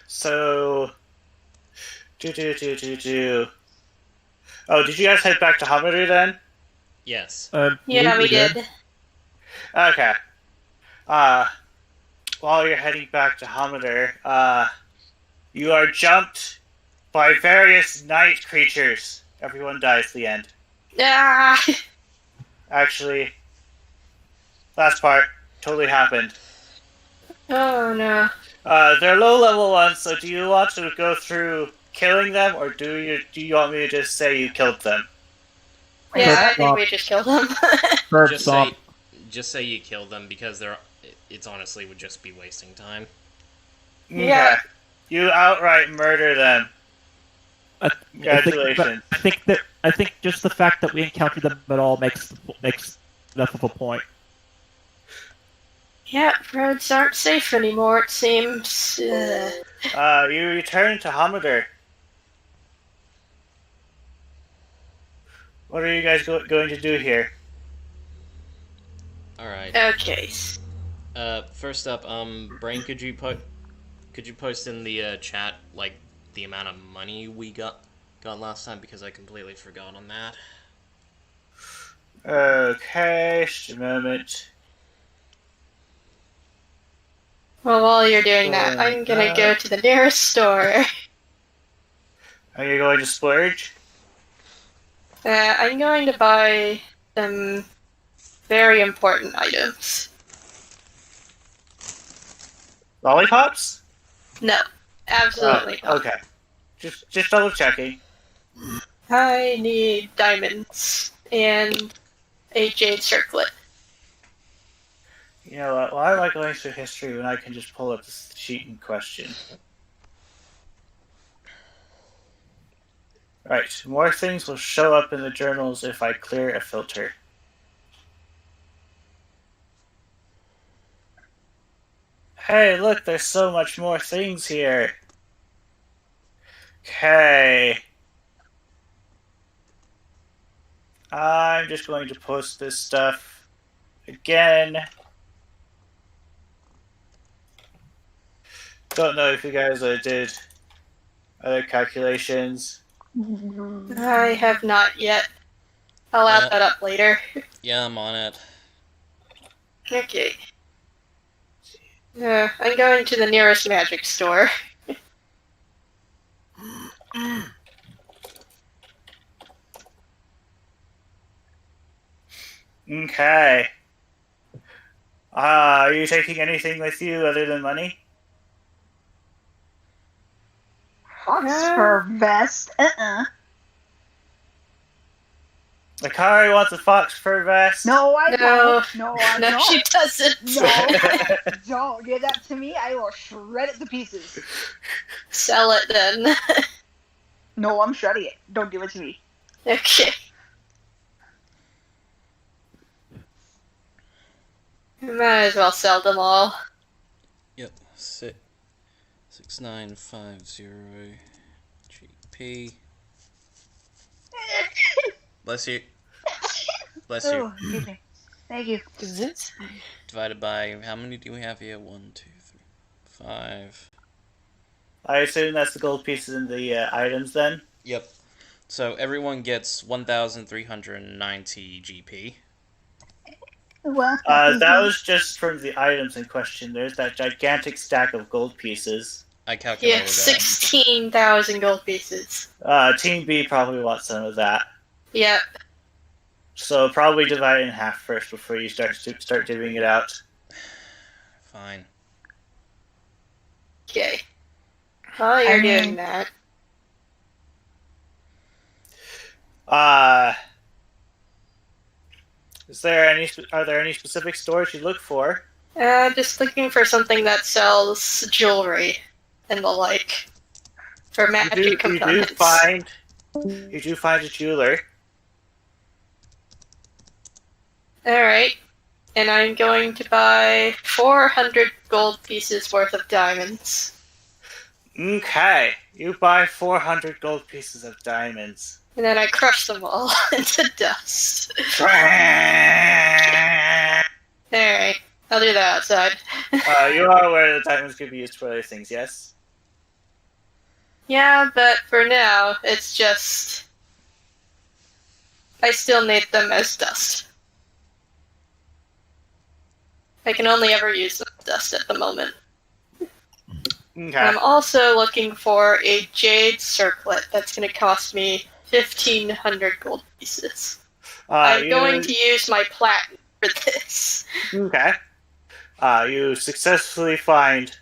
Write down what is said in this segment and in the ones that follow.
So, do. Oh, did you guys head back to Hamadu then? Yes. Yeah, we did. Okay. While you're heading back to Hamadu, you are jumped by various night creatures. Everyone dies at the end. Ah! Actually, last part totally happened. Oh no. They're low-level ones, so do you want to go through killing them, or do you want me to just say you killed them? Yeah, I think we just killed them. Just say you killed them, because it's honestly would just be wasting time. Yeah. Okay. You outright murder them. Congratulations. I think just the fact that we encountered them at all makes enough of a point. Yeah, roads aren't safe anymore, it seems. You return to Hamadu. What are you guys going to do here? Alright. Okay. First up, Brain, could you post in the chat, like, the amount of money we got last time, because I completely forgot on that. Okay, just a moment. Well, while you're doing that, I'm gonna go to the nearest store. Are you going to splurge? I'm going to buy some very important items. Lollipops? No, absolutely not. Okay. Just double checking. I need diamonds and a jade circlet. You know what? Why am I going through history when I can just pull up this sheet in question? Right. More things will show up in the journals if I clear a filter. Hey, look, there's so much more things here. Okay. I'm just going to post this stuff again. Don't know if you guys did other calculations. I have not yet. I'll add that up later. Yeah, I'm on it. Okay. I'm going to the nearest magic store. Okay. Are you taking anything with you other than money? Fox fur vest. Akari wants a fox fur vest. No, I don't. No, I No, don't. she doesn't. No, don't give that to me. I will shred it to pieces. Sell it then. No, I'm shredding it. Don't give it to me. Okay. Might as well sell them all. Yep. 6950 GP. Bless you. Bless you. Oh, excuse me. Thank you. Divided by, how many do we have here? 1, 2, 3, 5. I assume that's the gold pieces in the items then? Yep. So everyone gets 1,390 GP. Well, that was just from the items in question. There's that gigantic stack of gold pieces. I calculated Yeah, that. 16,000 gold pieces. Team B probably wants some of that. Yep. So probably divide it in half first before you start divvying it out. Fine. Okay. While you're doing that. Are there any specific stores you look for? Just looking for something that sells jewelry and the like. For magic components. You do find a jeweler. Alright. And I'm going to buy 400 gold pieces worth of diamonds. Okay. You buy 400 gold pieces of diamonds. And then I crush them all into dust. Alright. I'll do that outside. You are aware that diamonds could be used for other things, yes? Yeah, but for now, it's just... I still need them as dust. I can only ever use them as dust at the moment. Okay. I'm also looking for a jade circlet that's going to cost me 1,500 gold pieces. I'm going to use my platinum for this. Okay. You successfully find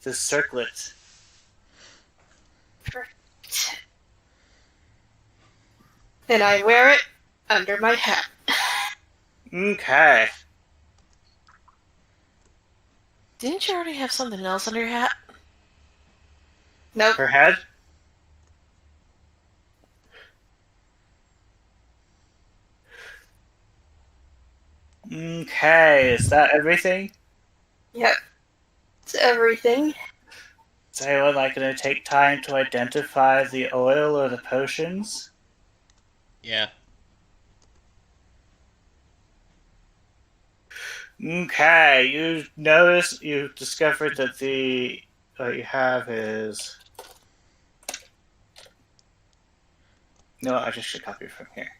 the circlet. Perfect. And I wear it under my hat. Okay. Didn't you already have something else under your hat? Nope. Her head? Okay, is that everything? Yep. It's everything. Is anyone going to take time to identify the oil or the potions? Yeah. Okay, you discovered that what you have is... No, I just should copy from here.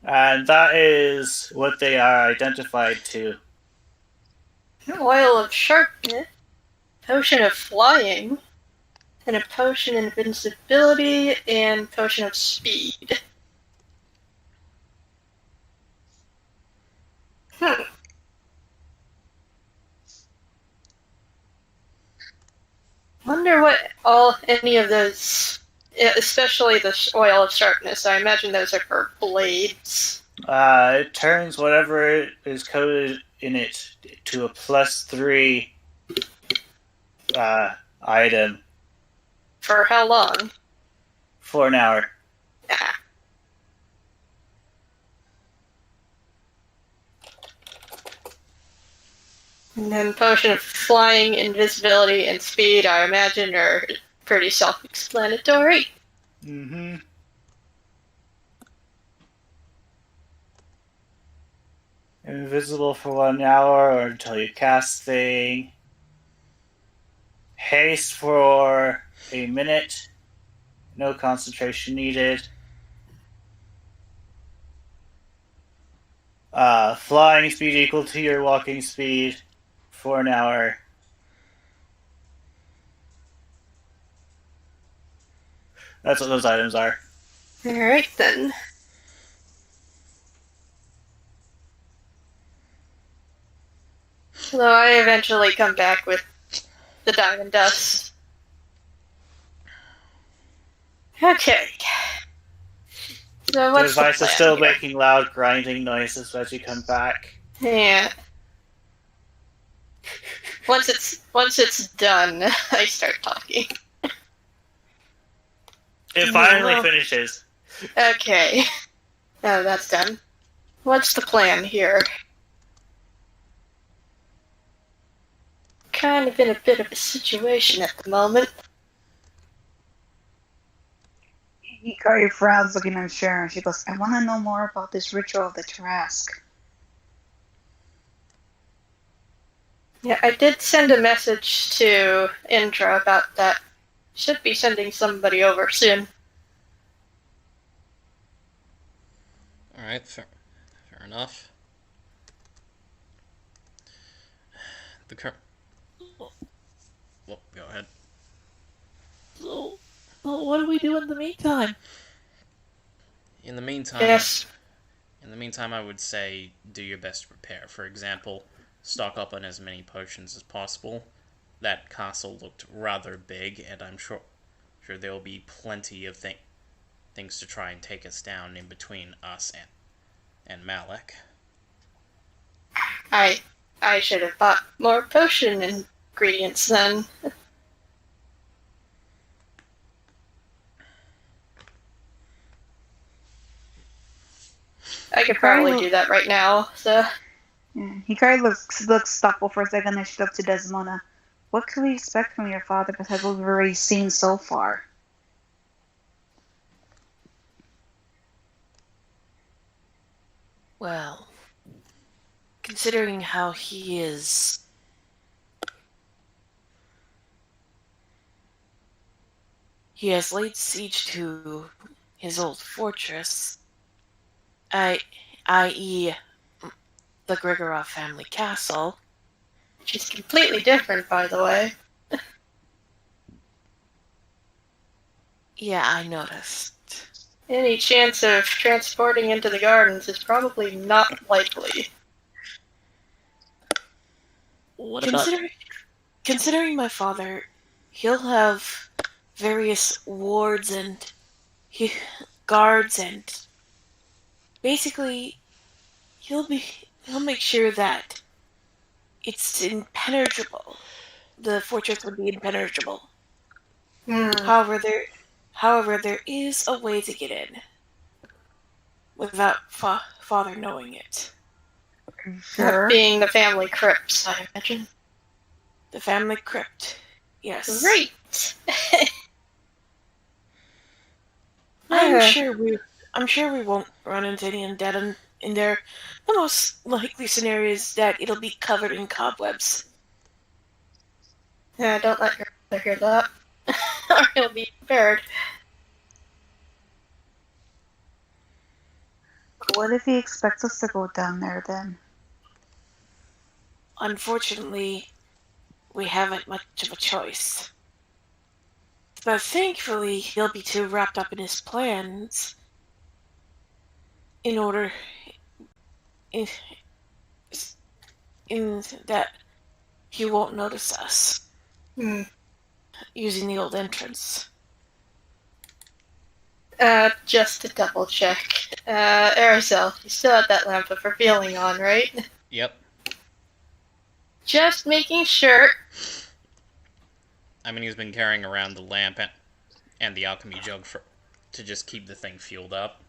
And that is what they are identified to. Oil of sharpness, potion of flying, and a potion of invincibility, and potion of speed. Wonder what any of those, especially the oil of sharpness, I imagine those are for blades. It turns whatever is coded in it to a +3 item. For how long? For an hour. Ah. And then potion of flying, invisibility, and speed, I imagine, are pretty self-explanatory. Mm-hmm. Invisible for 1 hour or until you cast thing. Haste for a minute. No concentration needed. Flying speed equal to your walking speed for an hour. That's what those items are. Alright then. So I eventually come back with the diamond dust. Okay. So The what's the device plan is still here? making loud grinding noises as you come back. Yeah. Once it's done, I start talking. It finally well- finishes. Okay. Now that's done. What's the plan here? Kind of in a bit of a situation at the moment. Hikari frowns looking unsure, and she goes, I want to know more about this ritual of the Tarask. Yeah, I did send a message to Indra about that. Should be sending somebody over soon. Alright, fair enough. The current... Well, go ahead. So, what do we do in the meantime? In the meantime... Yes. In the meantime, I would say do your best to prepare. For example, stock up on as many potions as possible. That castle looked rather big, and I'm sure there will be plenty of things to try and take us down in between us and Malek. I should have bought more potion ingredients then. I could probably do that right now, so... Yeah. Hikari looks thoughtful for a second, and she looks to Desmona. what can we expect from your father besides what we've already seen so far? Well, considering how he is... He has laid siege to his old fortress, i.e. the Grigorov family castle. Which is completely different, by the way. Yeah, I noticed. Any chance of transporting into the gardens is probably not likely. What about... Considering my father, he'll have various wards and guards, and basically he'll make sure that it's impenetrable. The fortress would be impenetrable. However, there is a way to get in without father knowing it. Sure. Being the family crypts, I imagine. The family crypt, yes. Great! I'm sure we won't run into any undead in there. The most likely scenario is that it'll be covered in cobwebs. Yeah, don't let your mother hear that. Or he'll be prepared. What if he expects us to go down there then? Unfortunately, we haven't much of a choice. But thankfully, he'll be too wrapped up in his plans in that he won't notice us using the old entrance. Just to double check. Aerosol, you still have that lamp of revealing on, right? Yep. Just making sure. I mean, he's been carrying around the lamp and the alchemy jug to just keep the thing fueled up.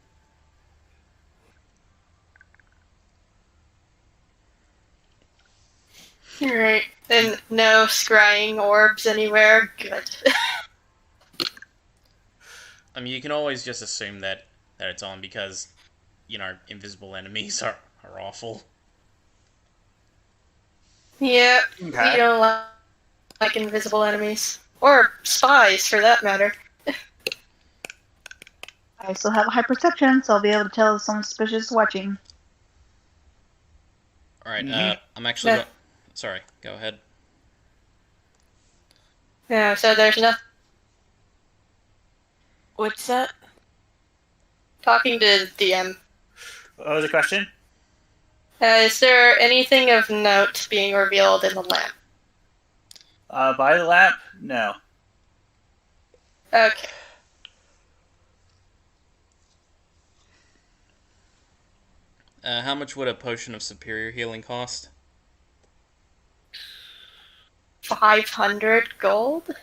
Alright. And no scrying orbs anywhere. Good. I mean, you can always just assume that it's on because, invisible enemies are awful. Yeah, Okay. we don't like invisible enemies. Or spies, for that matter. I still have high perception, so I'll be able to tell if someone's suspicious watching. Alright, I'm actually... Sorry, go ahead. Yeah, so there's nothing. What's that? Talking to DM. What was the question? Is there anything of note being revealed in the lamp? By the lamp? No. Okay. How much would a potion of superior healing cost? 500 gold?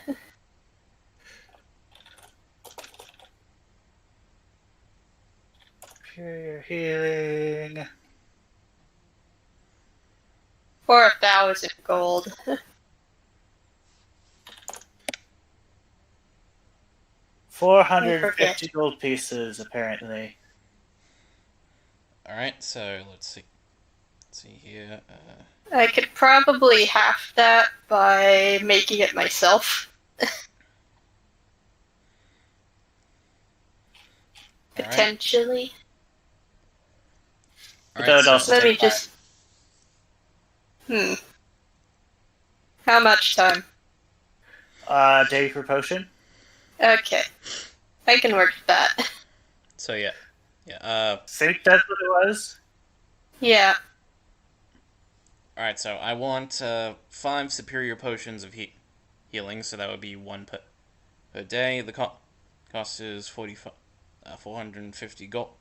Superior healing. Or 1,000 gold. 450 gold pieces, apparently. Alright, so let's see. Let's see here. I could probably half that by making it myself. Potentially. But that would also Let me take time. just... How much time? Day per potion? Okay. I can work with that. So yeah. Think that's what it was? Yeah. Alright, so I want 5 superior potions of healing, so that would be 1 per day. The cost is 450 gold.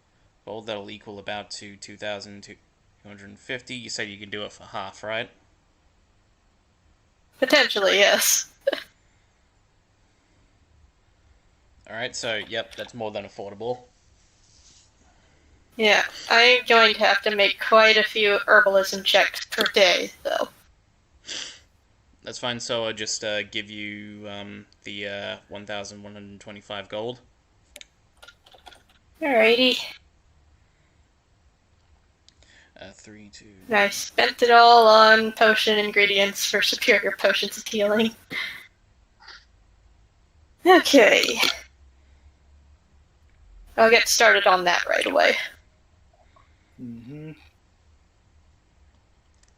That'll equal about to 2,250. You said you can do it for half, right? Potentially, yes. Alright, so yep, that's more than affordable. Yeah. I'm going to have to make quite a few herbalism checks per day, though. That's fine. So I'll just give you the 1,125 gold. Alrighty. 3, 2. I spent it all on potion ingredients for superior potions of healing. Okay. I'll get started on that right away. Mm-hmm.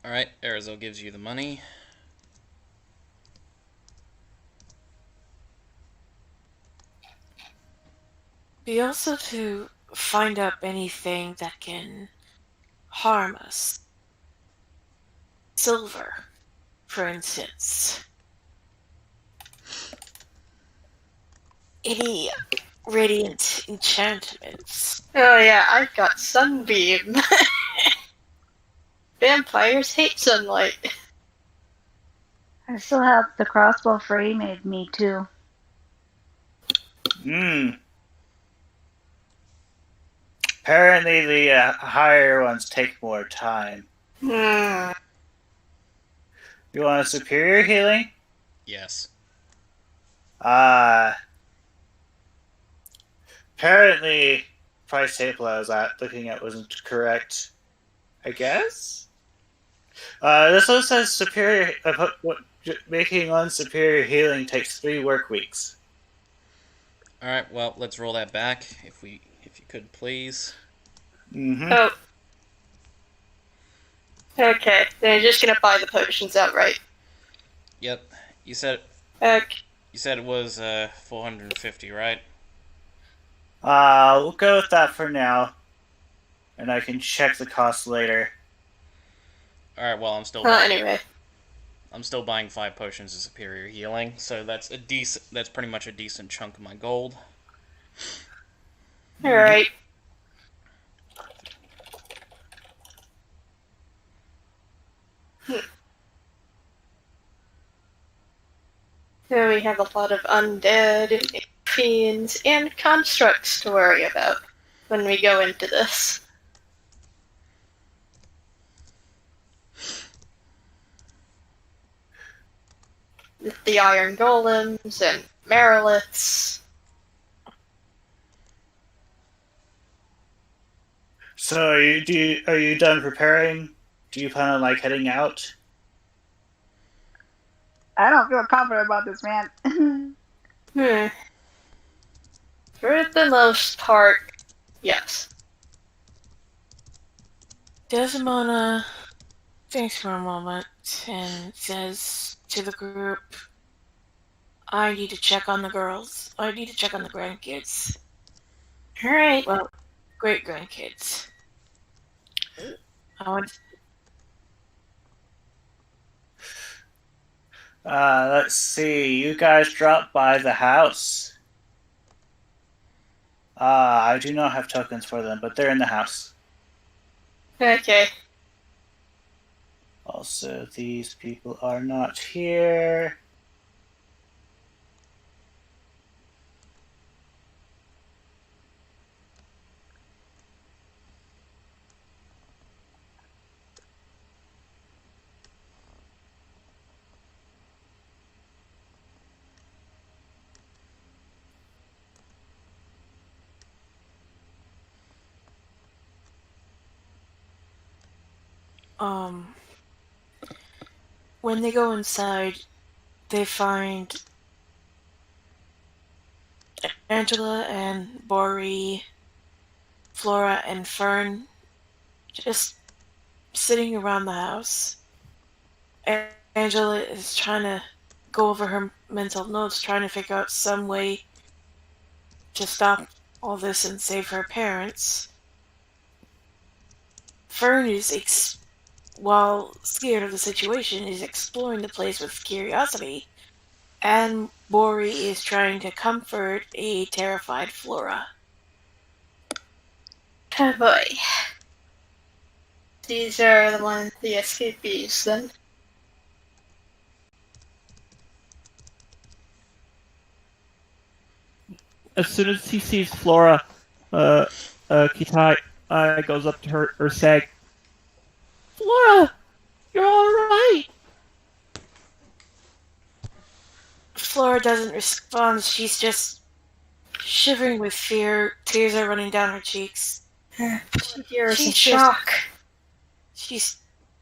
Alright, Arizal gives you the money. Be also to find up anything that can harm us. Silver, for instance. Any radiant enchantments. Oh yeah, I've got Sunbeam. Vampires hate sunlight. I still have the crossbow frame made me too. Apparently the higher ones take more time. Hmm. You want a superior healing? Yes. Apparently price table I was looking at wasn't correct. I guess? This also says superior... making one superior healing takes 3 work weeks. Alright, well, let's roll that back, if you could, please. Mm-hmm. Oh. Okay, then you're just gonna buy the potions outright. Yep. You said Okay. it was 450, right? We'll go with that for now. And I can check the cost later. Alright, well, I'm still Anyway. I'm still buying 5 potions of superior healing, so that's pretty much a decent chunk of my gold. Alright. Then we have a lot of undead, fiends, and constructs to worry about when we go into this. The iron golems and mariliths. So are you done preparing? Do you plan on heading out? I don't feel confident about this, man. For the most part, yes. Desdemona thinks for a moment and says to the group, I need to check on the girls. I need to check on the grandkids. Alright. Well, great-grandkids. I want... Let's see. You guys dropped by the house. I do not have tokens for them, but they're in the house. Okay. Also, these people are not here. When they go inside, they find Angela and Bori, Flora and Fern just sitting around the house. Angela is trying to go over her mental notes, trying to figure out some way to stop all this and save her parents. Fern is, while scared of the situation, is exploring the place with curiosity, and Bori is trying to comfort a terrified Flora. Oh boy. These are the escapees then. As soon as he sees Flora, Kitai goes up to her saying, Flora, you're all right. Flora doesn't respond. She's just shivering with fear. Tears are running down her cheeks. She hears in She's shock. She's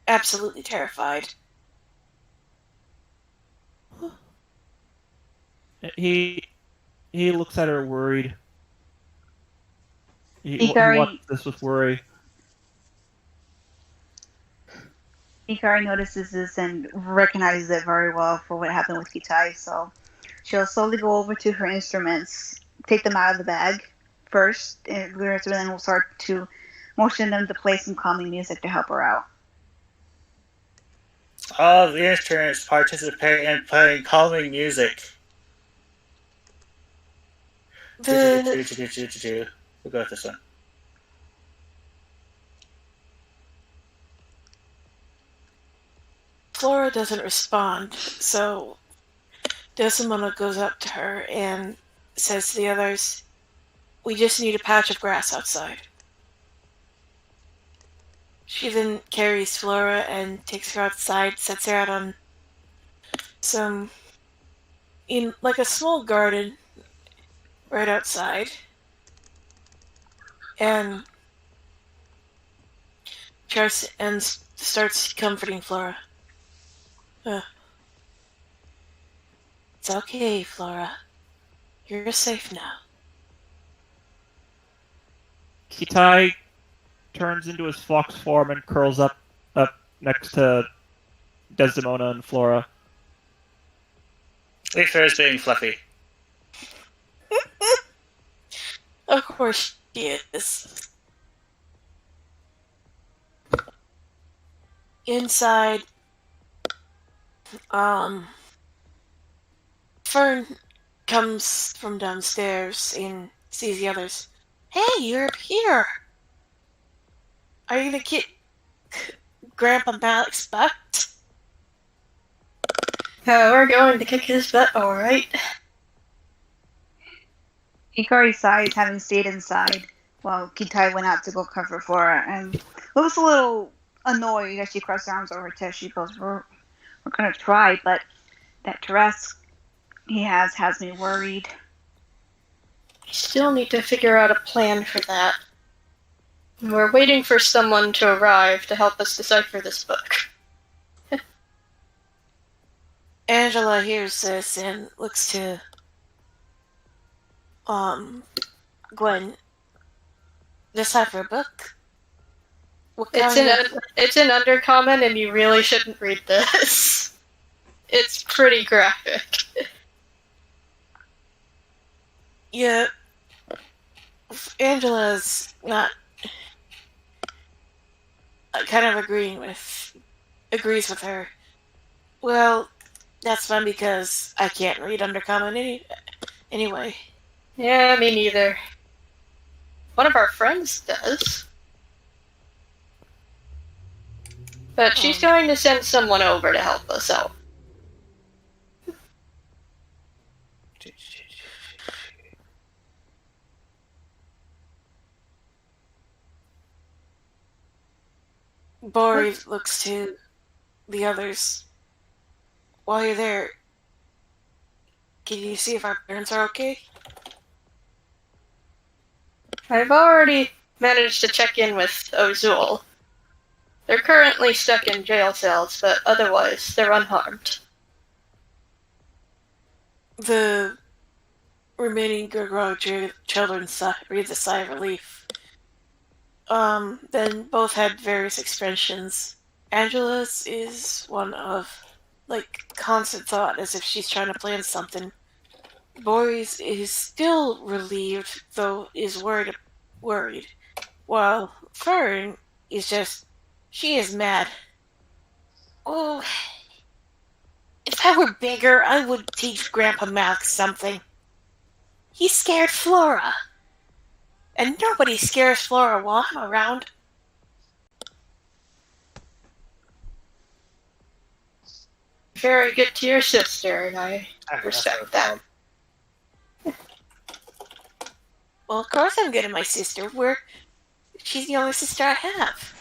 absolutely terrified. He looks at her worried. He Hikari- watches this with worry. Hikari notices this and recognizes it very well for what happened with Kitai, so she'll slowly go over to her instruments, take them out of the bag first, and then we'll start to motion them to play some calming music to help her out. All of the instruments participate in playing calming music. We'll go with this one. Flora doesn't respond, so Desdemona goes up to her and says to the others, "We just need a patch of grass outside." She then carries Flora and takes her outside, sets her out on in like a small garden right outside, and starts comforting Flora. It's okay, Flora. You're safe now. Kitai turns into his fox form and curls up next to Desdemona and Flora. Leafer is being fluffy. Of course she is. Inside, Fern comes from downstairs and sees the others. "Hey, you're up here! Are you gonna kick Grandpa Malik's butt?" We're going to kick his butt, alright. Hikari sighs, having stayed inside, while Kitai went out to go comfort Flora, and was a little annoyed as she crossed her arms over her chest. She goes, we're gonna try, but that dress he has me worried. We still need to figure out a plan for that. We're waiting for someone to arrive to help us decipher this book. Angela hears this and looks to Gwen. Decipher a book? It's in Undercommon, and you really shouldn't read this. It's pretty graphic. Yeah. Angela's not kind of agrees with her. Well, that's fun because I can't read Undercommon anyway. Yeah, me neither. One of our friends does. But she's going to send someone over to help us out. Bori looks to the others. While you're there, can you see if our parents are okay? I've already managed to check in with Ozul. They're currently stuck in jail cells, but otherwise they're unharmed. The remaining Gurgro children breathed a sigh of relief. Then both had various expressions. Angela's is one of, constant thought, as if she's trying to plan something. Bori's is still relieved, though is worried. While Fern is just, she is mad. Oh, if I were bigger, I would teach Grandpa Malik something. He scared Flora. And nobody scares Flora while I'm around. Very good to your sister, and I respect that. Well, of course I'm good to my sister. She's the only sister I have.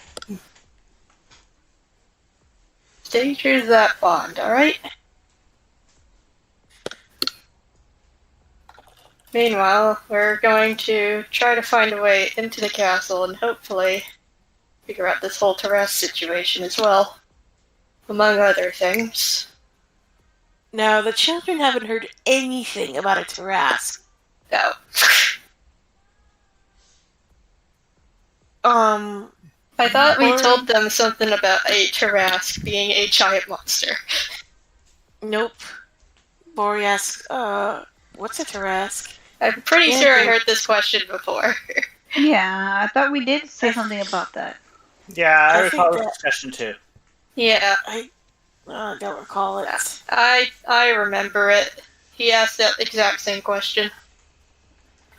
Stay true to that bond, alright? Meanwhile, we're going to try to find a way into the castle and hopefully figure out this whole Taras situation as well, among other things. Now, the children haven't heard anything about a Tarask. No. I thought we told them something about a Tarask being a giant monster. Nope. Bori asks, what's a Tarask? I'm pretty sure I heard this question before. Yeah, I thought we did say something about that. Yeah, I recall think the discussion too. Yeah, I don't recall it. I remember it. He asked that exact same question.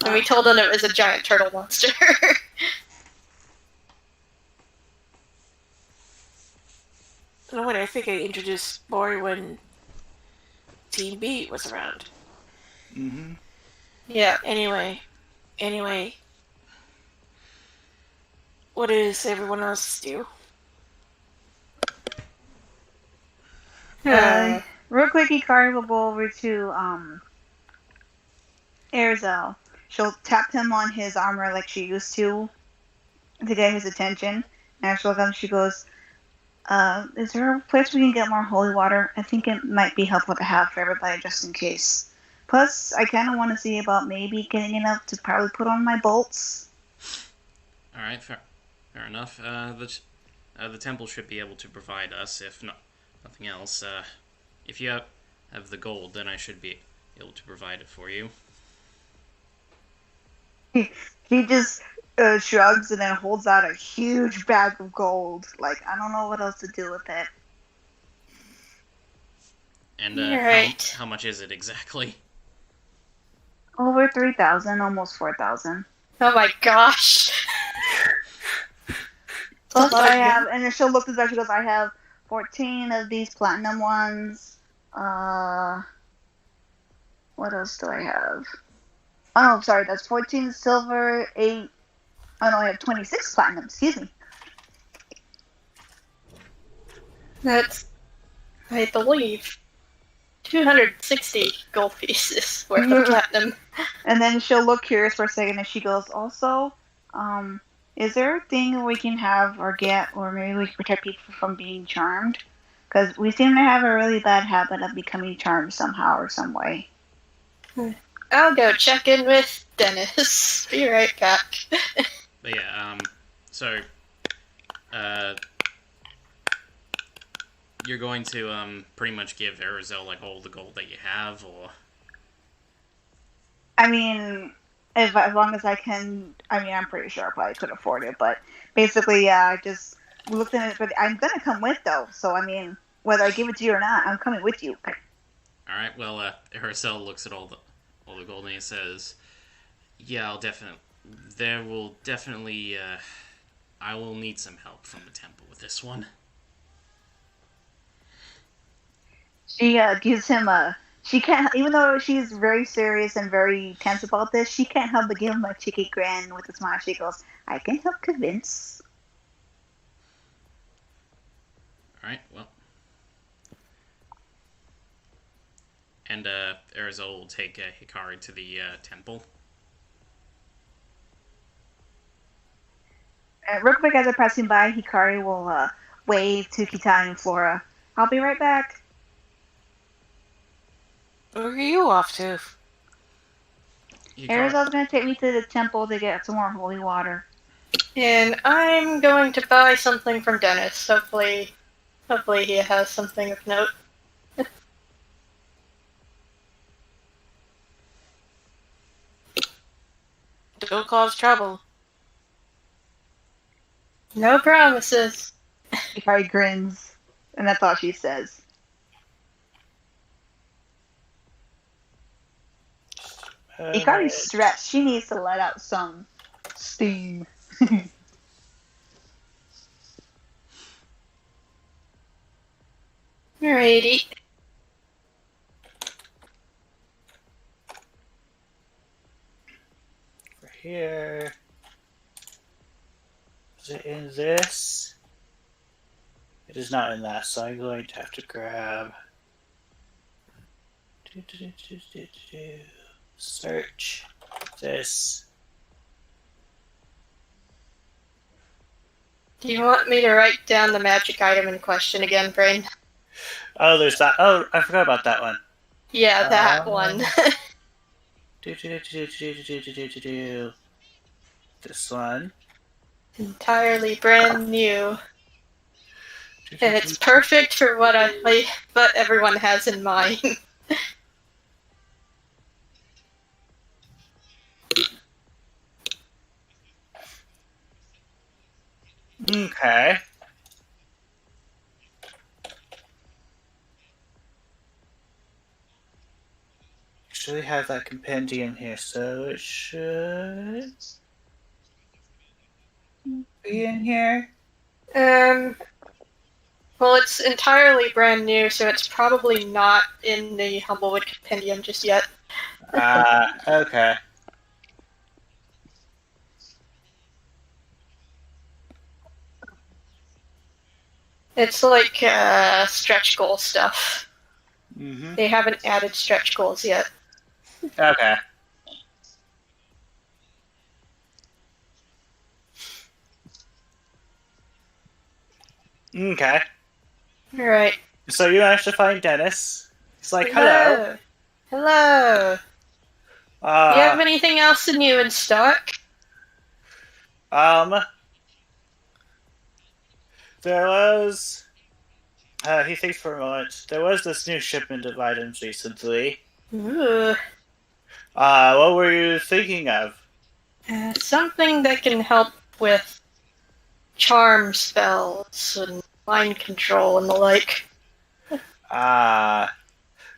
And we told him it was a giant turtle monster. No, wait, I think I introduced Bori when Team B was around. Mm-hmm. Yeah. Anyway. What does everyone else do? Real quick, Ikari will go over to Erzel. She'll tap him on his armor like she used to get his attention. And she'll come. She goes, "Is there a place we can get more holy water? I think it might be helpful to have for everybody just in case. Plus, I kind of want to see about maybe getting enough to probably put on my bolts." All right, fair enough. The temple should be able to provide us, if nothing else. If you have the gold, then I should be able to provide it for you. He just shrugs and then holds out a huge bag of gold. Like, I don't know what else to do with it. And Right. how much is it exactly? Over 3,000, almost 4,000. Oh my gosh. Plus, I have, and then she'll look at that. She goes, "I have 14 of these platinum ones. What else do I have? Oh, sorry, that's 14 silver, 8. Oh no, I have 26 platinum. Excuse me." That's, I believe, 260 gold pieces worth of platinum. And then she'll look curious for a second, and she goes, "Also, is there a thing we can have or get, or maybe we can protect people from being charmed? Because we seem to have a really bad habit of becoming charmed somehow or some way." I'll go check in with Dennis. Be right back. But yeah, you're going to pretty much give Arizel like all the gold that you have, or? I mean, as long as I can. I mean, I'm pretty sure I probably could afford it, but basically, yeah, I just looked at it. But I'm gonna come with though, so I mean, whether I give it to you or not, I'm coming with you. All right. Well, Arizel looks at all the gold and he says, "Yeah, there will definitely. I will need some help from the temple with this one." She gives him a. She can't, even though she's very serious and very tense about this, she can't help but give him a cheeky grin with a smile. She goes, "I can help convince." All right. Well, and Arizel will take Hikari to the temple. Real quick, as they're passing by, Hikari will wave to Kitai and Flora. "I'll be right back." Where are you off to? Arizel's gonna take me to the temple to get some more holy water. And I'm going to buy something from Dennis. Hopefully he has something of note. Don't cause trouble. No promises. Hikari grins, and that's all she says. Hikari's stressed. She needs to let out some steam. Alrighty. Here. Is it in this? It is not in that, so I'm going to have to grab. search this. Do you want me to write down the magic item in question again, Brain? Oh, there's that. Oh, I forgot about that one. Yeah, that one. This one. Entirely brand new. And it's perfect for what what everyone has in mind. Okay. Actually have that compendium here, so it should be in here. Well, it's entirely brand new, so it's probably not in the Humblewood compendium just yet. Okay. It's like stretch goal stuff. Mm-hmm. They haven't added stretch goals yet. Okay. Okay. Alright. So you managed to find Dennis. He's like, hello. Hello. Do you have anything else new in stock? There was... he thinks for a moment. There was this new shipment of items recently. Ooh. What were you thinking of? Something that can help with charm spells and mind control and the like.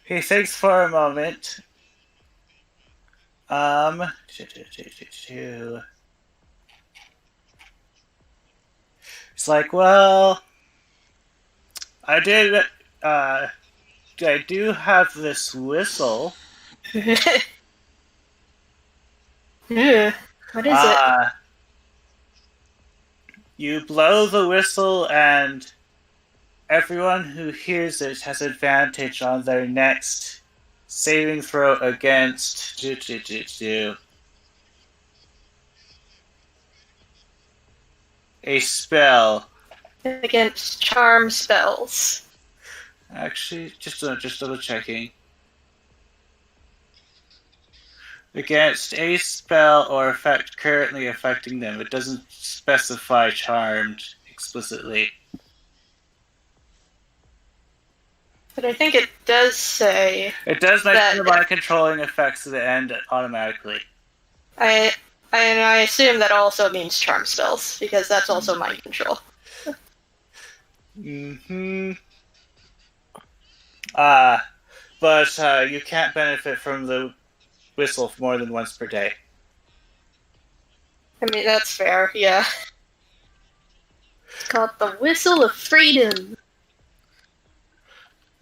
He thinks for a moment. It's like, well, I do have this whistle. Ew. What is it? You blow the whistle and everyone who hears it has advantage on their next saving throw against a spell. Against charm spells. Actually, just double checking. Against a spell or effect currently affecting them. It doesn't specify charmed explicitly. But I think it does say... It does mention about controlling effects at the end automatically. I assume that also means charm spells, because that's also mind control. Mm-hmm. But you can't benefit from the whistle more than once per day. I mean, that's fair, yeah. It's called the Whistle of Freedom.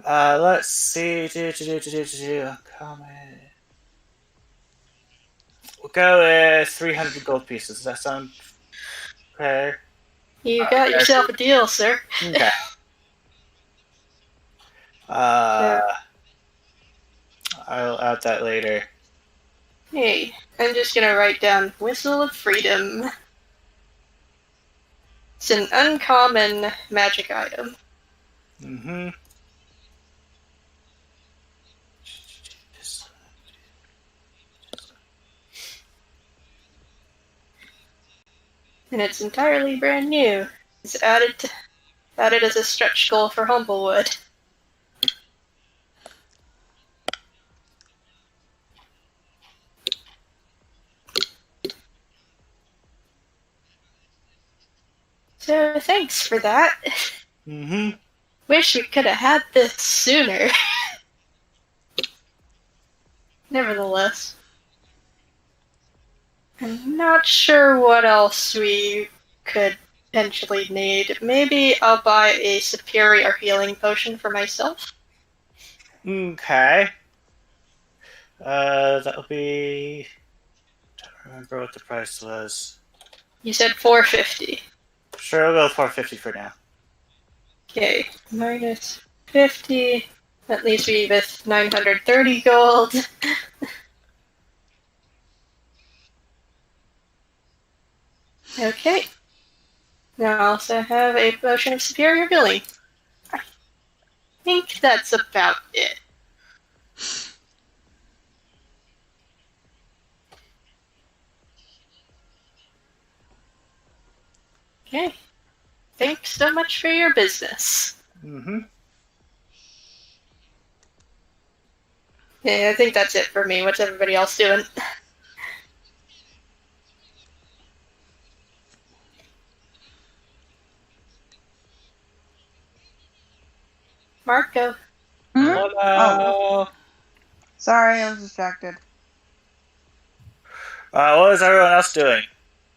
Let's see. Comment. We'll go with 300 gold pieces. Does that sound fair? You got yourself a deal, sir. Okay. I'll add that later. Hey, I'm just gonna write down Whistle of Freedom. It's an uncommon magic item. Mm-hmm. And it's entirely brand new. It's added as a stretch goal for Humblewood. So thanks for that. Mm-hmm. Wish we could have had this sooner. Nevertheless. I'm not sure what else we could potentially need. Maybe I'll buy a superior healing potion for myself. Okay. That'll be... I don't remember what the price was. You said 450. Sure, I'll go 450 for now. Okay, minus 50. That leaves me with 930 gold. Okay. Now I also have a potion of superior healing. I think that's about it. Okay. Thanks so much for your business. Mm-hmm. Yeah, I think that's it for me. What's everybody else doing? Marco. Hmm? Hello? Oh, sorry, I was distracted. What is everyone else doing?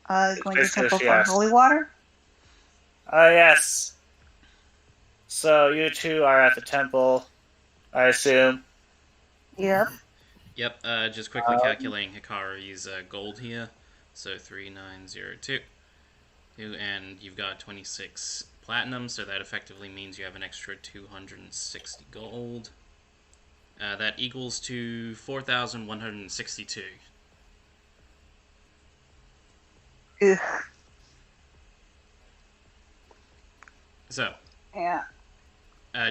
Going to Basically, temple she for asked. holy water? Yes. So you two are at the temple, I assume. Yep. Yep, just quickly calculating Hikari's gold here. So 3902. And you've got 26 platinum, so that effectively means you have an extra 260 gold. That equals to 4,162. Ugh. So, Yeah.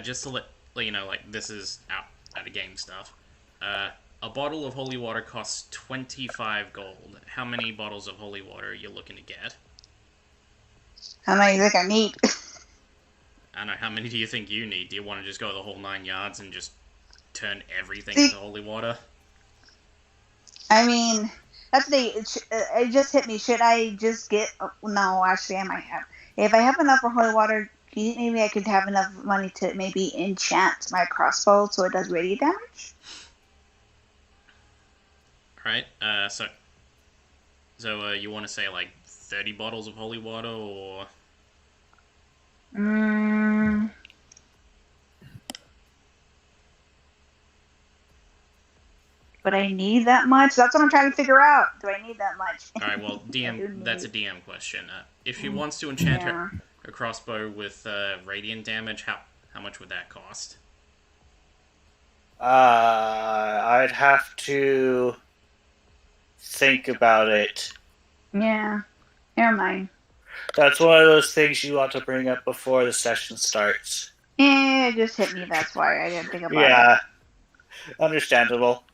just to let you know, like, this is out of game stuff. A bottle of holy water costs 25 gold. How many bottles of holy water are you looking to get? How many do you think I need? I don't know, how many do you think you need? Do you want to just go the whole 9 yards and just turn everything See- into holy water? I mean, that's it just hit me. Should I just get? No, actually, I might have. If I have enough for holy water, do you think maybe I could have enough money to maybe enchant my crossbow so it does radiant damage? Alright, so you want to say like 30 bottles of holy water, or... Mm. But I need that much? That's what I'm trying to figure out. Do I need that much? Alright, well, that's a DM question. If she wants to enchant her crossbow with radiant damage, how much would that cost? I'd have to think about it. Yeah. Never mind. That's one of those things you want to bring up before the session starts. Yeah, it just hit me. That's why I didn't think about it. Yeah, understandable.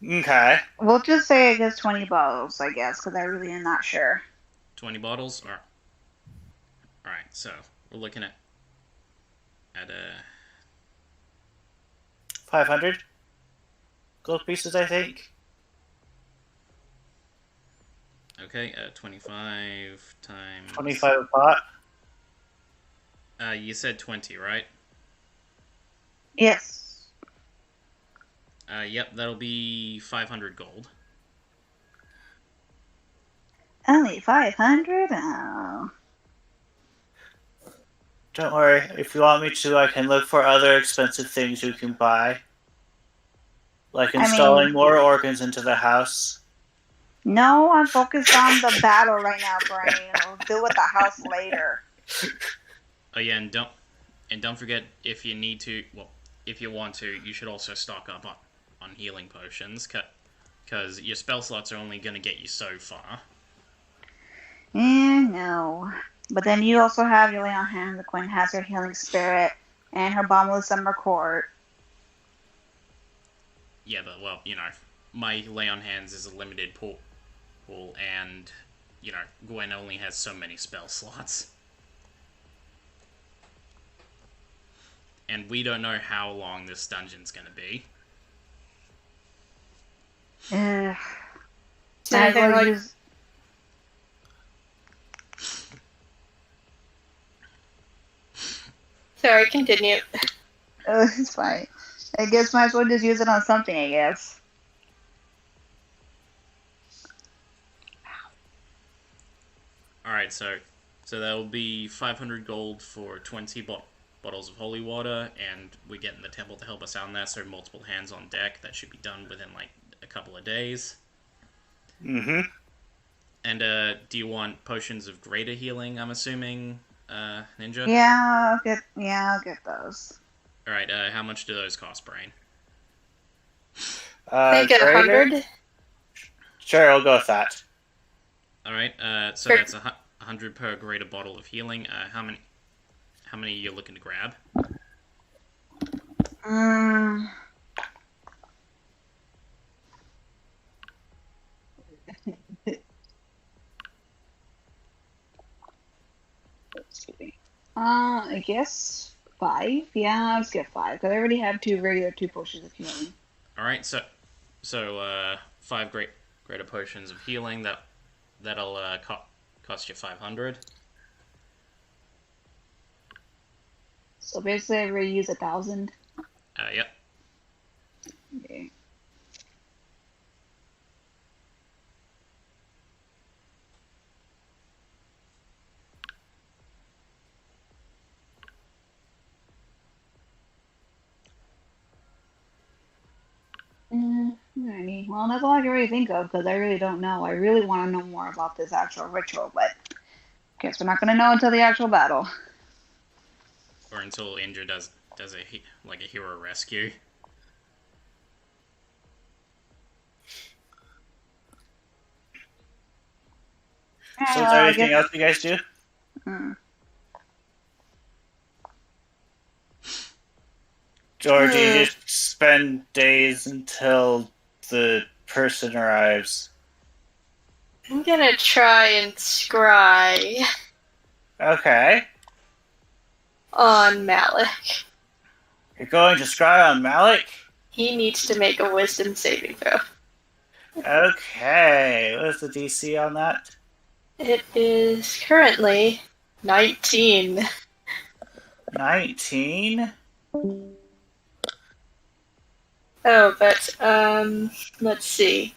Okay. We'll just say I guess 20 bottles, I guess, because I really am not sure. 20 bottles? Alright, so we're looking at 500 gold pieces, I think. okay, 25 times... 25 a pot. You said 20, right? Yes. Yep, that'll be 500 gold. Only 500? Oh. Don't worry. If you want me to, I can look for other expensive things you can buy. Like installing more organs into the house. No, I'm focused on the battle right now, Brian. We'll deal with the house later. Oh yeah, and don't forget, if you need to, well, if you want to, you should also stock up on healing potions, because your spell slots are only going to get you so far. No. But then you also have your lay on hand. The Queen has her healing spirit and her bombless summer court. Yeah, but, well, you know, my lay on hands is a limited pool, and, you know, Gwen only has so many spell slots. And we don't know how long this dungeon's going to be. Sorry, continue. It's fine. I guess might as well just use it on something, I guess. Alright, so that'll be 500 gold for 20 bottles of holy water, and we get in the temple to help us out on that, so multiple hands on deck. That should be done within, like, a couple of days. Mm-hmm. And, do you want potions of greater healing, I'm assuming, Ninja? Yeah, I'll get those. Alright, how much do those cost, Brain? I think 100. Sure, I'll go with that. All right. So that's 100 per greater bottle of healing. How many are you looking to grab? I guess 5. Yeah, let's get 5 because I already have 2 regular 2 potions of healing. All right. So 5 greater potions of healing. That'll cost you 500. So basically, I already use 1,000. Yep. Okay. Alrighty. Well, that's all I can really think of because I really don't know. I really want to know more about this actual ritual, but guess we're not going to know until the actual battle. Or until Indra does a hero rescue. So is there anything else you guys do? Or do you just spend days until the person arrives? I'm gonna try and scry Okay. on Malik. You're going to scry on Malik? He needs to make a wisdom saving throw. Okay. What is the DC on that? It is currently 19. 19? Oh, but, let's see.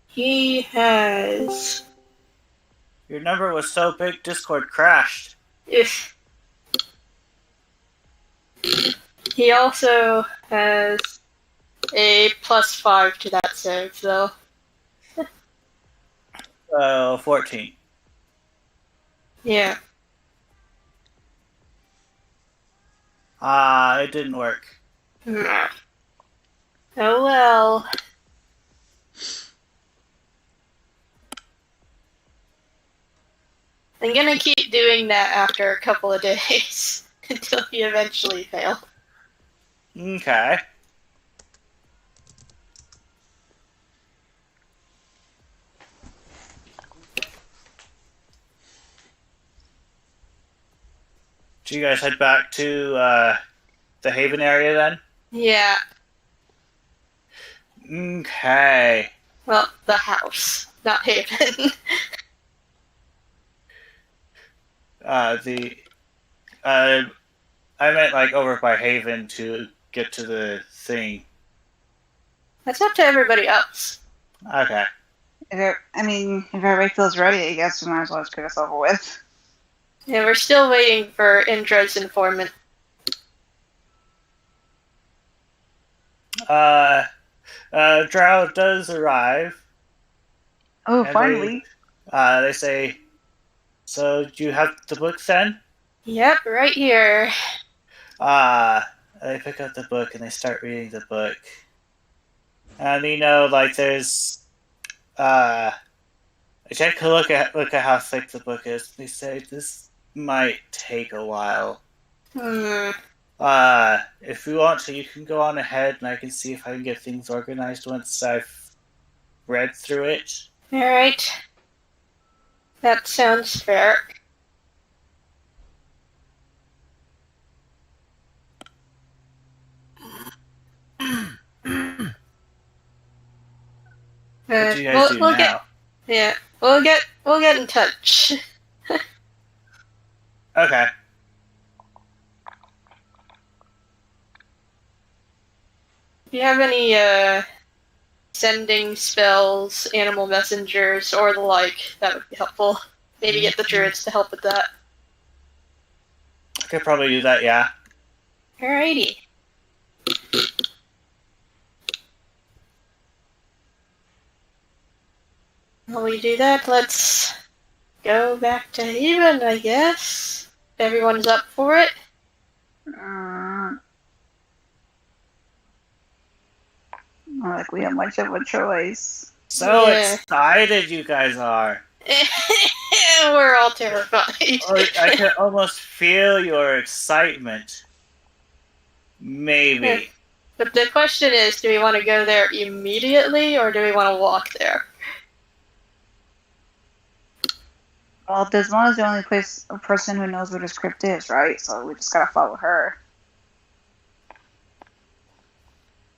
He has... Your number was so big, Discord crashed. If he also has a +5 to that save, though. 14. Yeah. It didn't work. Oh well. I'm gonna keep doing that after a couple of days until you eventually fail. Okay. Do you guys head back to the Haven area then? Yeah. Okay. Well, the house, not Haven. I meant like over by Haven to get to the thing. That's up to everybody else. Okay. If everybody feels ready, I guess we might as well just get this over with. Yeah, we're still waiting for Indra's informant. Drow does arrive. Oh, finally. They say, so do you have the book then? Yep, right here. They pick up the book and they start reading the book. And there's I take a look at how thick the book is. They say this might take a while. If you want to, you can go on ahead and I can see if I can get things organized once I've read through it. Alright. That sounds fair. What do you guys do now? We'll get in touch. Okay. If you have any sending spells, animal messengers, or the like, that would be helpful. Maybe get the druids to help with that. I could probably do that, yeah. Alrighty. While we do that, let's go back to Haven, I guess. If everyone's up for it. Not like we have much of a choice. So Yeah. excited you guys are. We're all terrified. I can almost feel your excitement. Maybe. But the question is, do we want to go there immediately, or do we want to walk there? Well, Desmona's the only person who knows where this crypt is, right? So we just gotta follow her.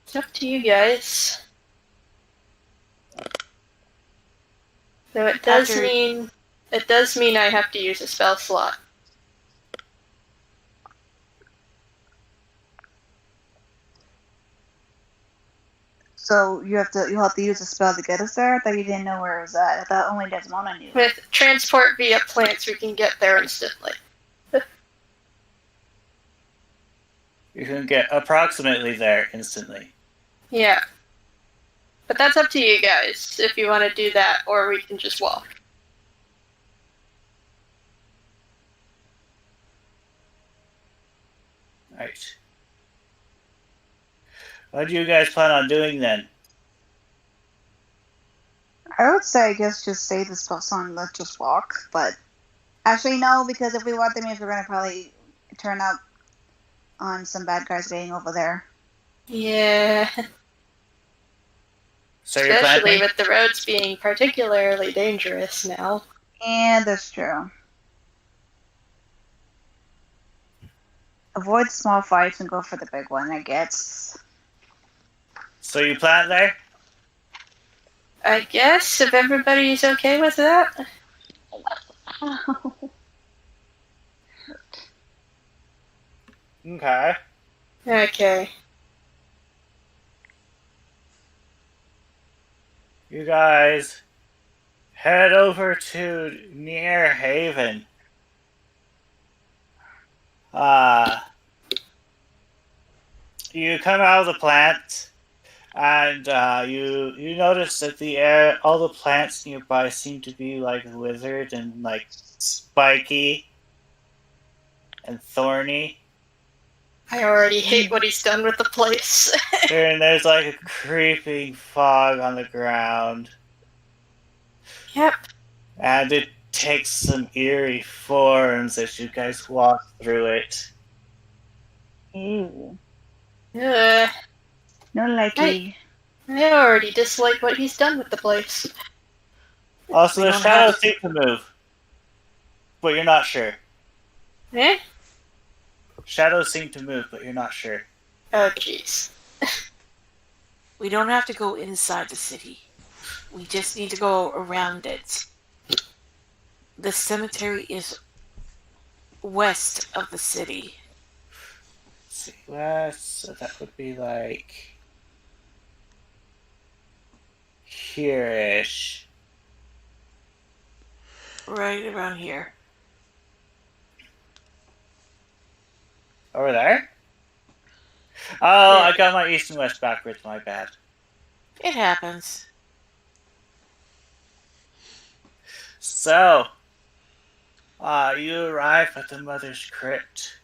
It's up to you guys. So it does mean I have to use a spell slot. So you'll have to use a spell to get us there? I thought you didn't know where it was at. I thought only Desmona knew. With transport via plants, we can get there instantly. You can get approximately there instantly. Yeah. But that's up to you guys, if you want to do that, or we can just walk. Right. What do you guys plan on doing then? I would say, I guess, just say the spell song and let's just walk. But actually, no, because if we walk, that means we're going to probably turn up on some bad guys getting over there. Yeah. So you're Especially planning? with the roads being particularly dangerous now. And that's true. Avoid small fights and go for the big one, I guess. So you plant there? I guess, if everybody's okay with that. Okay. Okay. You guys head over to near Haven. You come out of the plant, and you notice that all the plants nearby seem to be like withered and like spiky and thorny. I already hate what he's done with the place. And there's like a creeping fog on the ground. Yep. And it takes some eerie forms as you guys walk through it. Ew. Uh, No likely. I already dislike what he's done with the place. Also, We the don't shadows have- seem to move. But you're not sure. Eh? Shadows seem to move, but you're not sure. Oh, jeez. We don't have to go inside the city. We just need to go around it. The cemetery is west of the city. Let's see, west, so that would be like here-ish. Right around here. Over there? Oh, I got my east and west backwards, my bad. It happens. So, you arrive at the Mother's Crypt.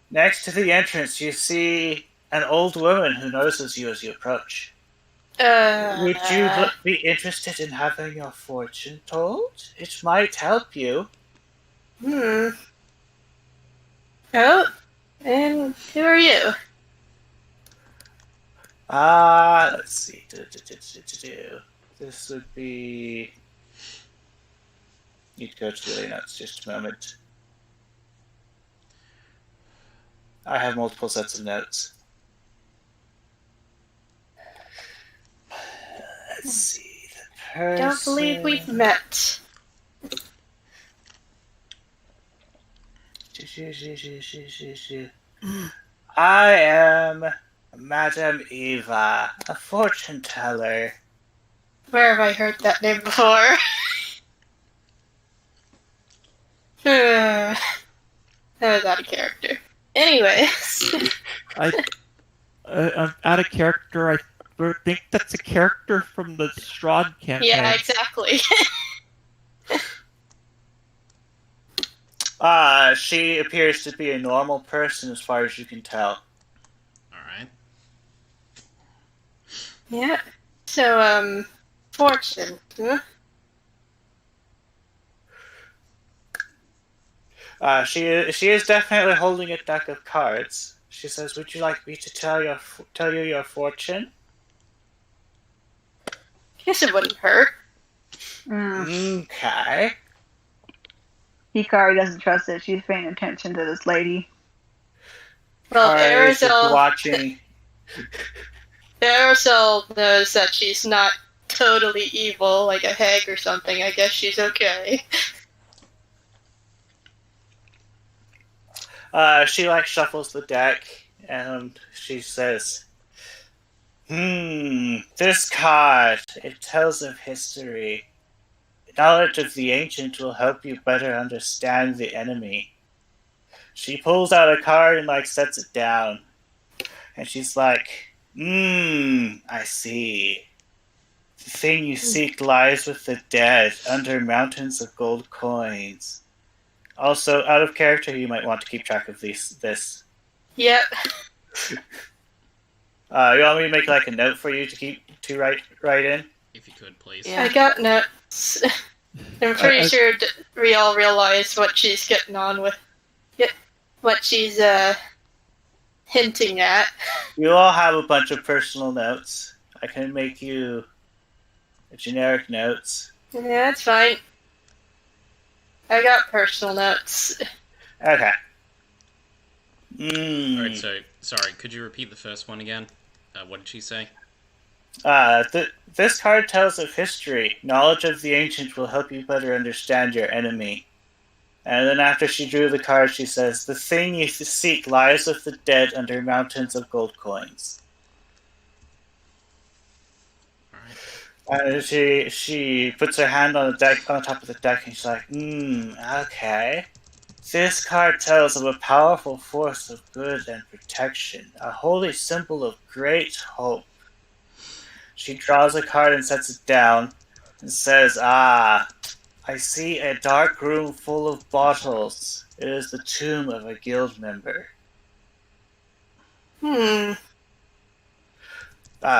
Next to the entrance, you see an old woman who notices you as you approach. Would you be interested in having your fortune told? It might help you. Oh, and who are you? Let's see. This would be... Need to go to the notes just a moment. I have multiple sets of notes. Let's see. The person... Don't believe we've met. I am Madame Eva, a fortune teller. Where have I heard that name before? That was out of character. Anyways. I'm out of character. I think that's a character from the Strahd campaign. Yeah, exactly. She appears to be a normal person as far as you can tell. Alright. Yeah. So, fortune. Huh? She is definitely holding a deck of cards. She says, "Would you like me to tell you your fortune?" Guess it wouldn't hurt. Okay. Hikari doesn't trust it. She's paying attention to this lady. Well, Hikari is just Aerosol watching. knows that she's not totally evil, like a hag or something. I guess she's okay. She shuffles the deck and she says, this card, it tells of history. Knowledge of the ancient will help you better understand the enemy. She pulls out a card and sets it down. And she's like, I see. The thing you seek lies with the dead under mountains of gold coins. Also, out of character, you might want to keep track of this. Yep. You want me to make a note for you to write in? If you could, please. Yeah. I got notes. I'm pretty sure we all realize what she's getting on with. What she's hinting at. You all have a bunch of personal notes. I can make you generic notes. Yeah, that's fine. I got personal notes. Okay. Alright, so, sorry, could you repeat the first one again? What did she say? This card tells of history. Knowledge of the ancient will help you better understand your enemy. And then after she drew the card, she says, the thing you seek lies with the dead under mountains of gold coins. She puts her hand on top of the deck, and she's like, okay. This card tells of a powerful force of good and protection, a holy symbol of great hope. She draws a card and sets it down, and says, I see a dark room full of bottles. It is the tomb of a guild member.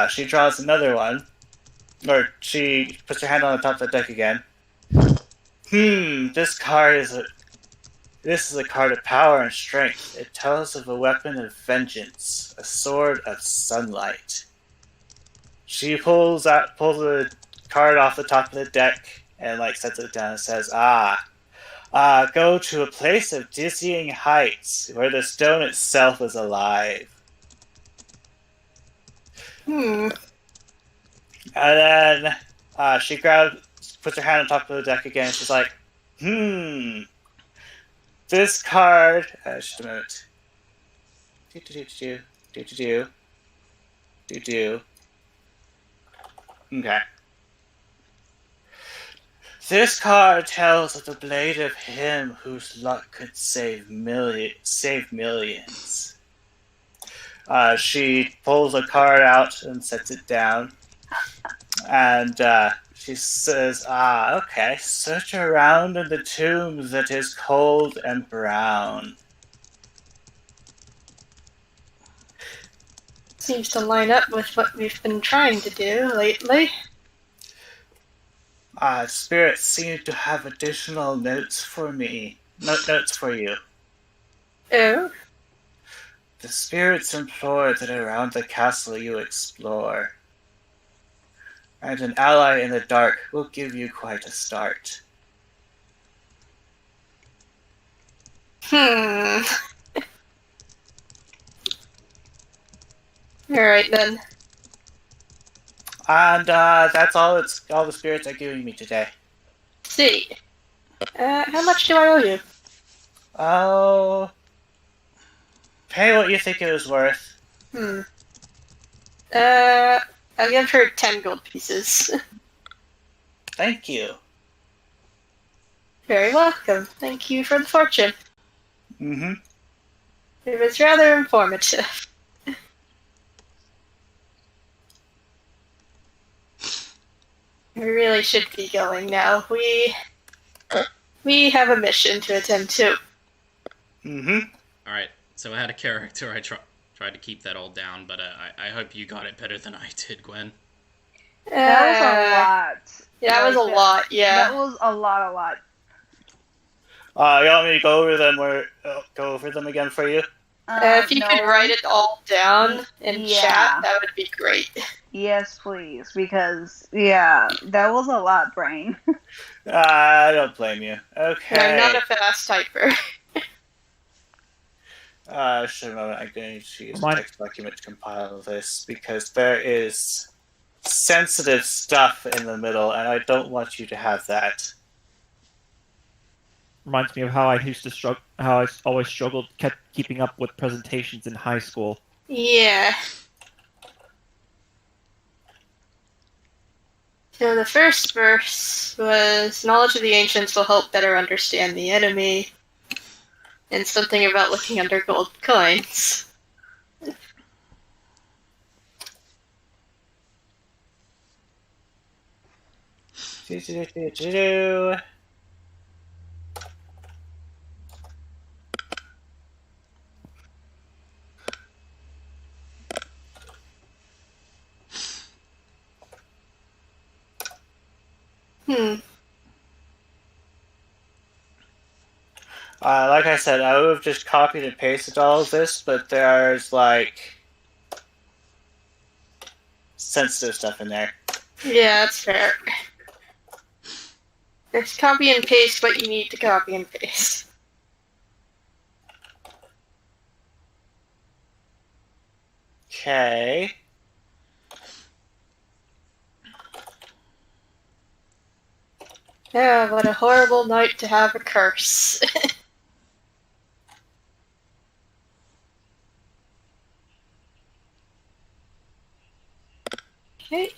She draws another one. Or she puts her hand on the top of the deck again. This is a card of power and strength. It tells of a weapon of vengeance, a sword of sunlight. She pulls the card off the top of the deck and sets it down and says, go to a place of dizzying heights where the stone itself is alive. And then she puts her hand on top of the deck again. And she's like, this card. Just a minute. Okay. This card tells of the blade of him whose luck could save millions. She pulls a card out and sets it down. And she says, okay, search around in the tomb that is cold and brown. Seems to line up with what we've been trying to do lately. Spirits seem to have additional notes for me. Notes for you. Oh? The spirits implore that around the castle you explore. And an ally in the dark will give you quite a start. Alright then. And that's all the spirits are giving me today. See. How much do I owe you? Oh, pay what you think it was worth. I'll give her 10 gold pieces. Thank you. Very welcome. Thank you for the fortune. It was rather informative. We really should be going now. We have a mission to attend to. Alright, so I had a character I tried to keep that all down, but I hope you got it better than I did, Gwen. That was a lot. Yeah, that was a lot, yeah. That was a lot. You want me to go over them or go over them again for you? If you No. could write it all down in chat, that would be great. Yes, please, because, yeah, that was a lot, Brain. I don't blame you. Okay. I'm not a fast typer. Just a moment, I'm going to use a text document to compile this, because there is sensitive stuff in the middle, and I don't want you to have that. Reminds me of how I used to struggle, how I always struggled keeping up with presentations in high school. Yeah. So the first verse was, knowledge of the ancients will help better understand the enemy, and something about looking under gold coins. Like I said, I would have just copied and pasted all of this, but there's, like, sensitive stuff in there. Yeah, that's fair. Just copy and paste what you need to copy and paste. Okay. Yeah, what a horrible night to have a curse. Okay.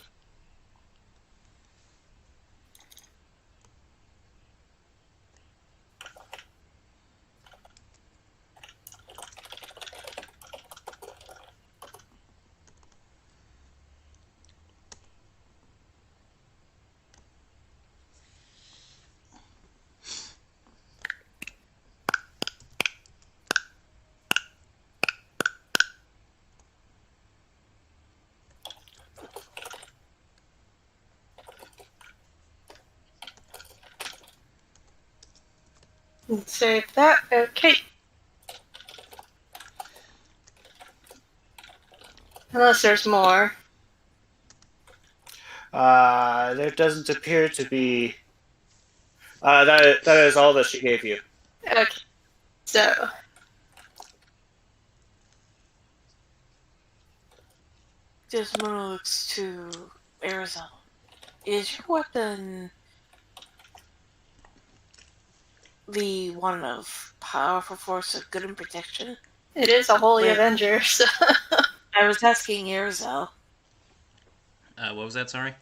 Save that. Okay. Unless there's more. There doesn't appear to be. That is all that she gave you. Okay. So. Desmond looks to Arizona. Is your weapon the one of powerful force of good and protection? It is a holy Wait. avenger, so. I was asking Arizal. What was that, sorry?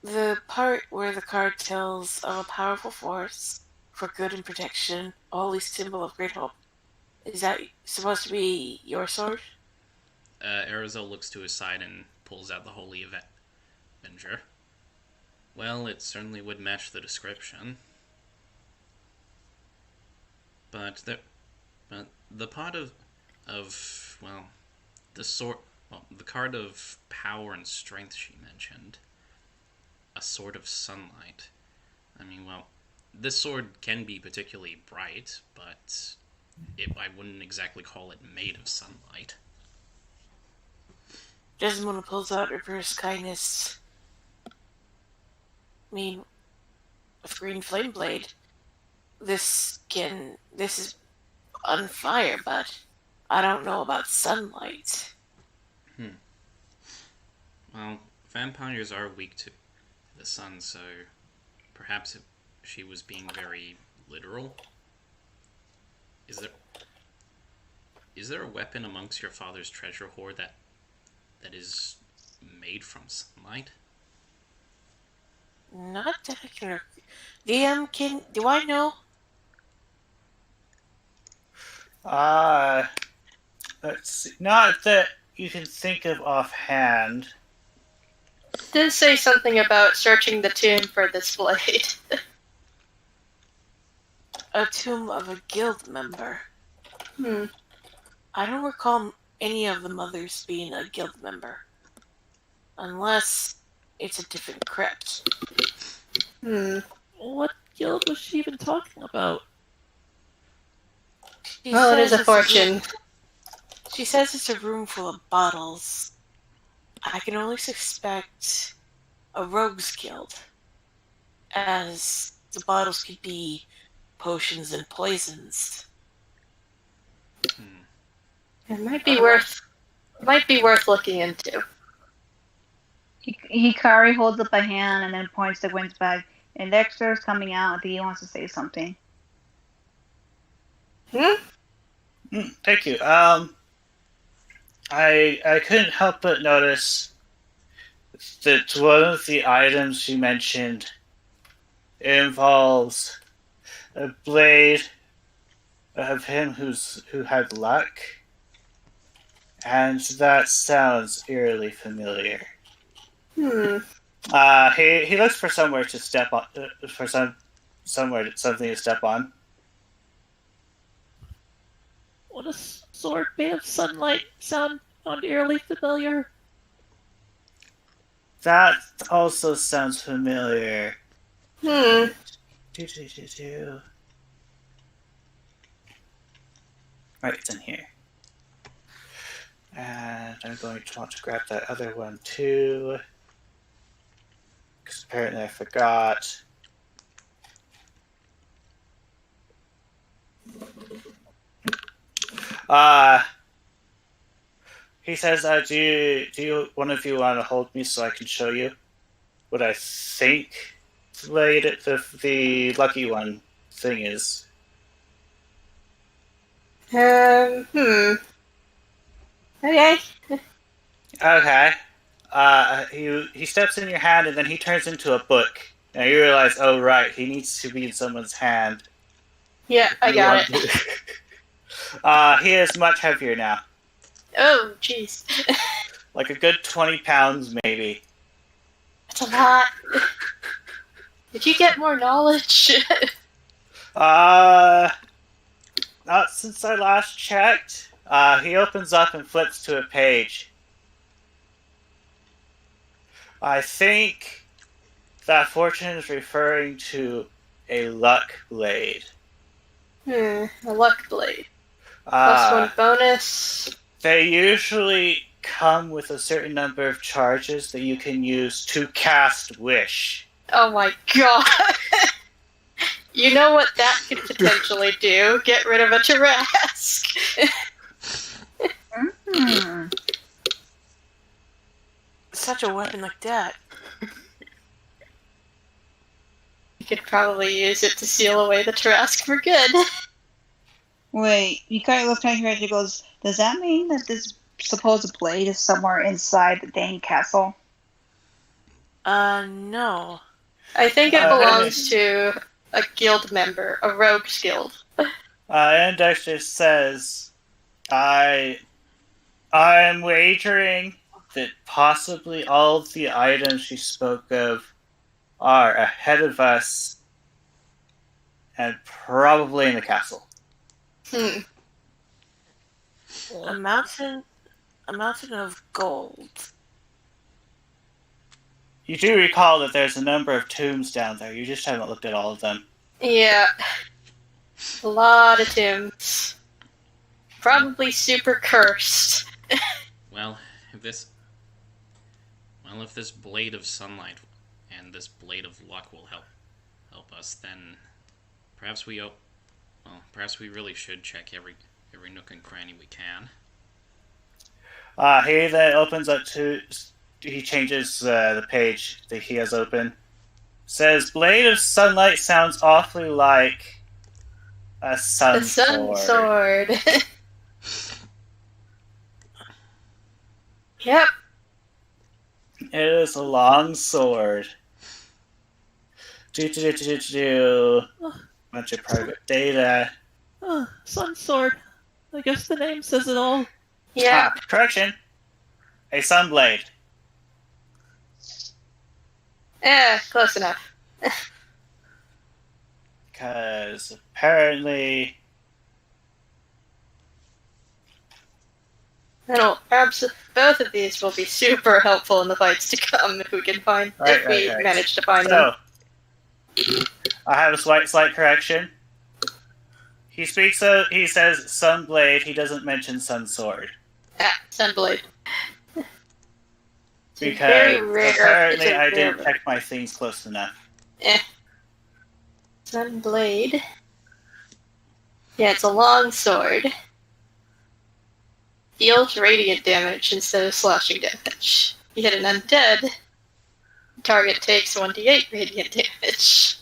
The part where the card tells of a powerful force for good and protection, a holy symbol of great hope. Is that supposed to be your sword? Arizal looks to his side and pulls out the Holy Avenger. Well, it certainly would match the description. But the part of well, the card of power and strength she mentioned, a sword of sunlight. I mean, well, this sword can be particularly bright, but I wouldn't exactly call it made of sunlight. Desmond pulls out reverse kindness. I mean, with green flame blade, this is on fire, but I don't know about sunlight. Well, vampires are weak to the sun, so perhaps she was being very literal. Is there a weapon amongst your father's treasure hoard that is made from sunlight? Not that I can. DM, do I know? Let's see. Not that you can think of offhand. It did say something about searching the tomb for this blade. A tomb of a guild member. I don't recall any of the mothers being a guild member. Unless it's a different crypt. What guild was she even talking about? Well, it is a fortune. She says it's a room full of bottles. I can only suspect a rogues guild, as the bottles could be potions and poisons. It might be worth looking into. Hikari holds up a hand and then points to Gwen's bag. And Dexter is coming out. I think he wants to say something. Thank you. I couldn't help but notice that one of the items you mentioned involves a blade of him who had luck, and that sounds eerily familiar. He looks for somewhere to step on, something to step on. What a sword made of sunlight sound eerily familiar. That also sounds familiar. Right, it's in here. And I'm going to want to grab that other one too, because apparently I forgot. He says, do you one of you want to hold me so I can show you what I think the lucky one thing is? Okay. Okay. He steps in your hand and then he turns into a book. Now you realize, oh right, he needs to be in someone's hand. Yeah, I got it. He is much heavier now. Oh, jeez. Like a good 20 pounds, maybe. That's a lot. Did you get more knowledge? Not since I last checked. He opens up and flips to a page. I think that fortune is referring to a luck blade. A luck blade. +1 bonus. They usually come with a certain number of charges that you can use to cast Wish. Oh my god. You know what that could potentially do? Get rid of a Tarrasque. Such a weapon like that. You could probably use it to seal away the Tarrasque for good. Wait, Hikari looks kind of curious. She goes, does that mean that this supposed blade is somewhere inside the dang castle? No. I think it belongs to a guild member, a rogues guild. And Dexter says, I am wagering that possibly all of the items she spoke of are ahead of us and probably in the castle. A mountain of gold. You do recall that there's a number of tombs down there. You just haven't looked at all of them. Yeah. A lot of tombs. Probably super cursed. Well, if this blade of sunlight and this blade of luck will help us, then perhaps we really should check every nook and cranny we can. He then opens up to. He changes the page that he has open. Says, "Blade of sunlight sounds awfully like a sun sword." Yep. It is a long sword. Bunch of private data. Sun sword. I guess the name says it all. Yeah. Correction. A sun blade. Close enough. Because apparently That'll both of these will be super helpful in the fights to come if we can manage to find them. I have a slight correction. He says Sunblade, he doesn't mention Sunsword. Sunblade. Because very rare. apparently I didn't check my things close enough. Sunblade. Yeah, it's a long sword. Deals radiant damage instead of slashing damage. You hit an undead, target takes 1d8 radiant damage.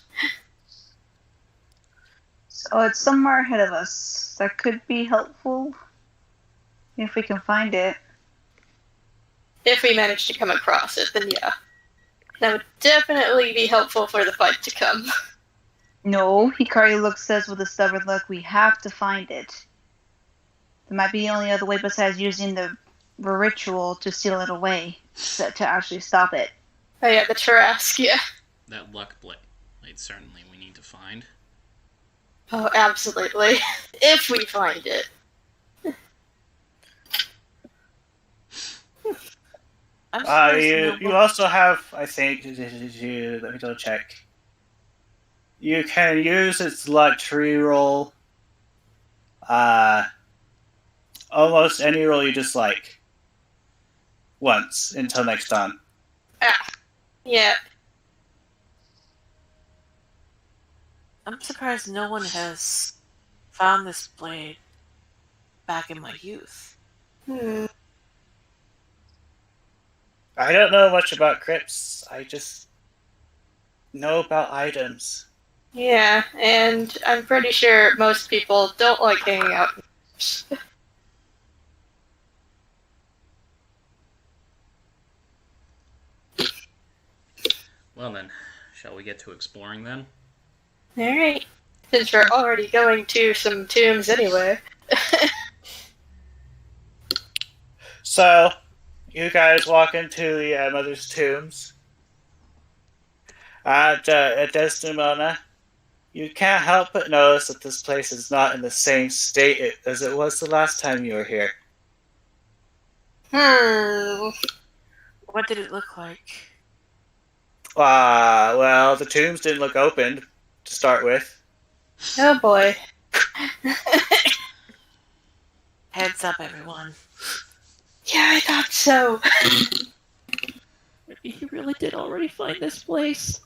So it's somewhere ahead of us. That could be helpful if we can find it. If we manage to come across it, then yeah. That would definitely be helpful for the fight to come. No, Hikari says with a stubborn look, we have to find it. There might be the only other way besides using the ritual to seal it away to actually stop it. Oh yeah, the Tarrasque, yeah. That luck blade, certainly we need to find. Oh, absolutely. If we find it. You also have, I think, let me double check. You can use its luck to reroll almost any roll you dislike once until next time. Yeah. I'm surprised no one has found this blade back in my youth. I don't know much about crypts. I just know about items. Yeah, and I'm pretty sure most people don't like hanging out. Well then, shall we get to exploring then? Alright. Since we're already going to some tombs anyway. So, you guys walk into the mother's tombs. At Desdemona, you can't help but notice that this place is not in the same state as it was the last time you were here. What did it look like? Well, the tombs didn't look open to start with. Oh boy. Heads up, everyone. Yeah, I thought so. Maybe he really did already find this place.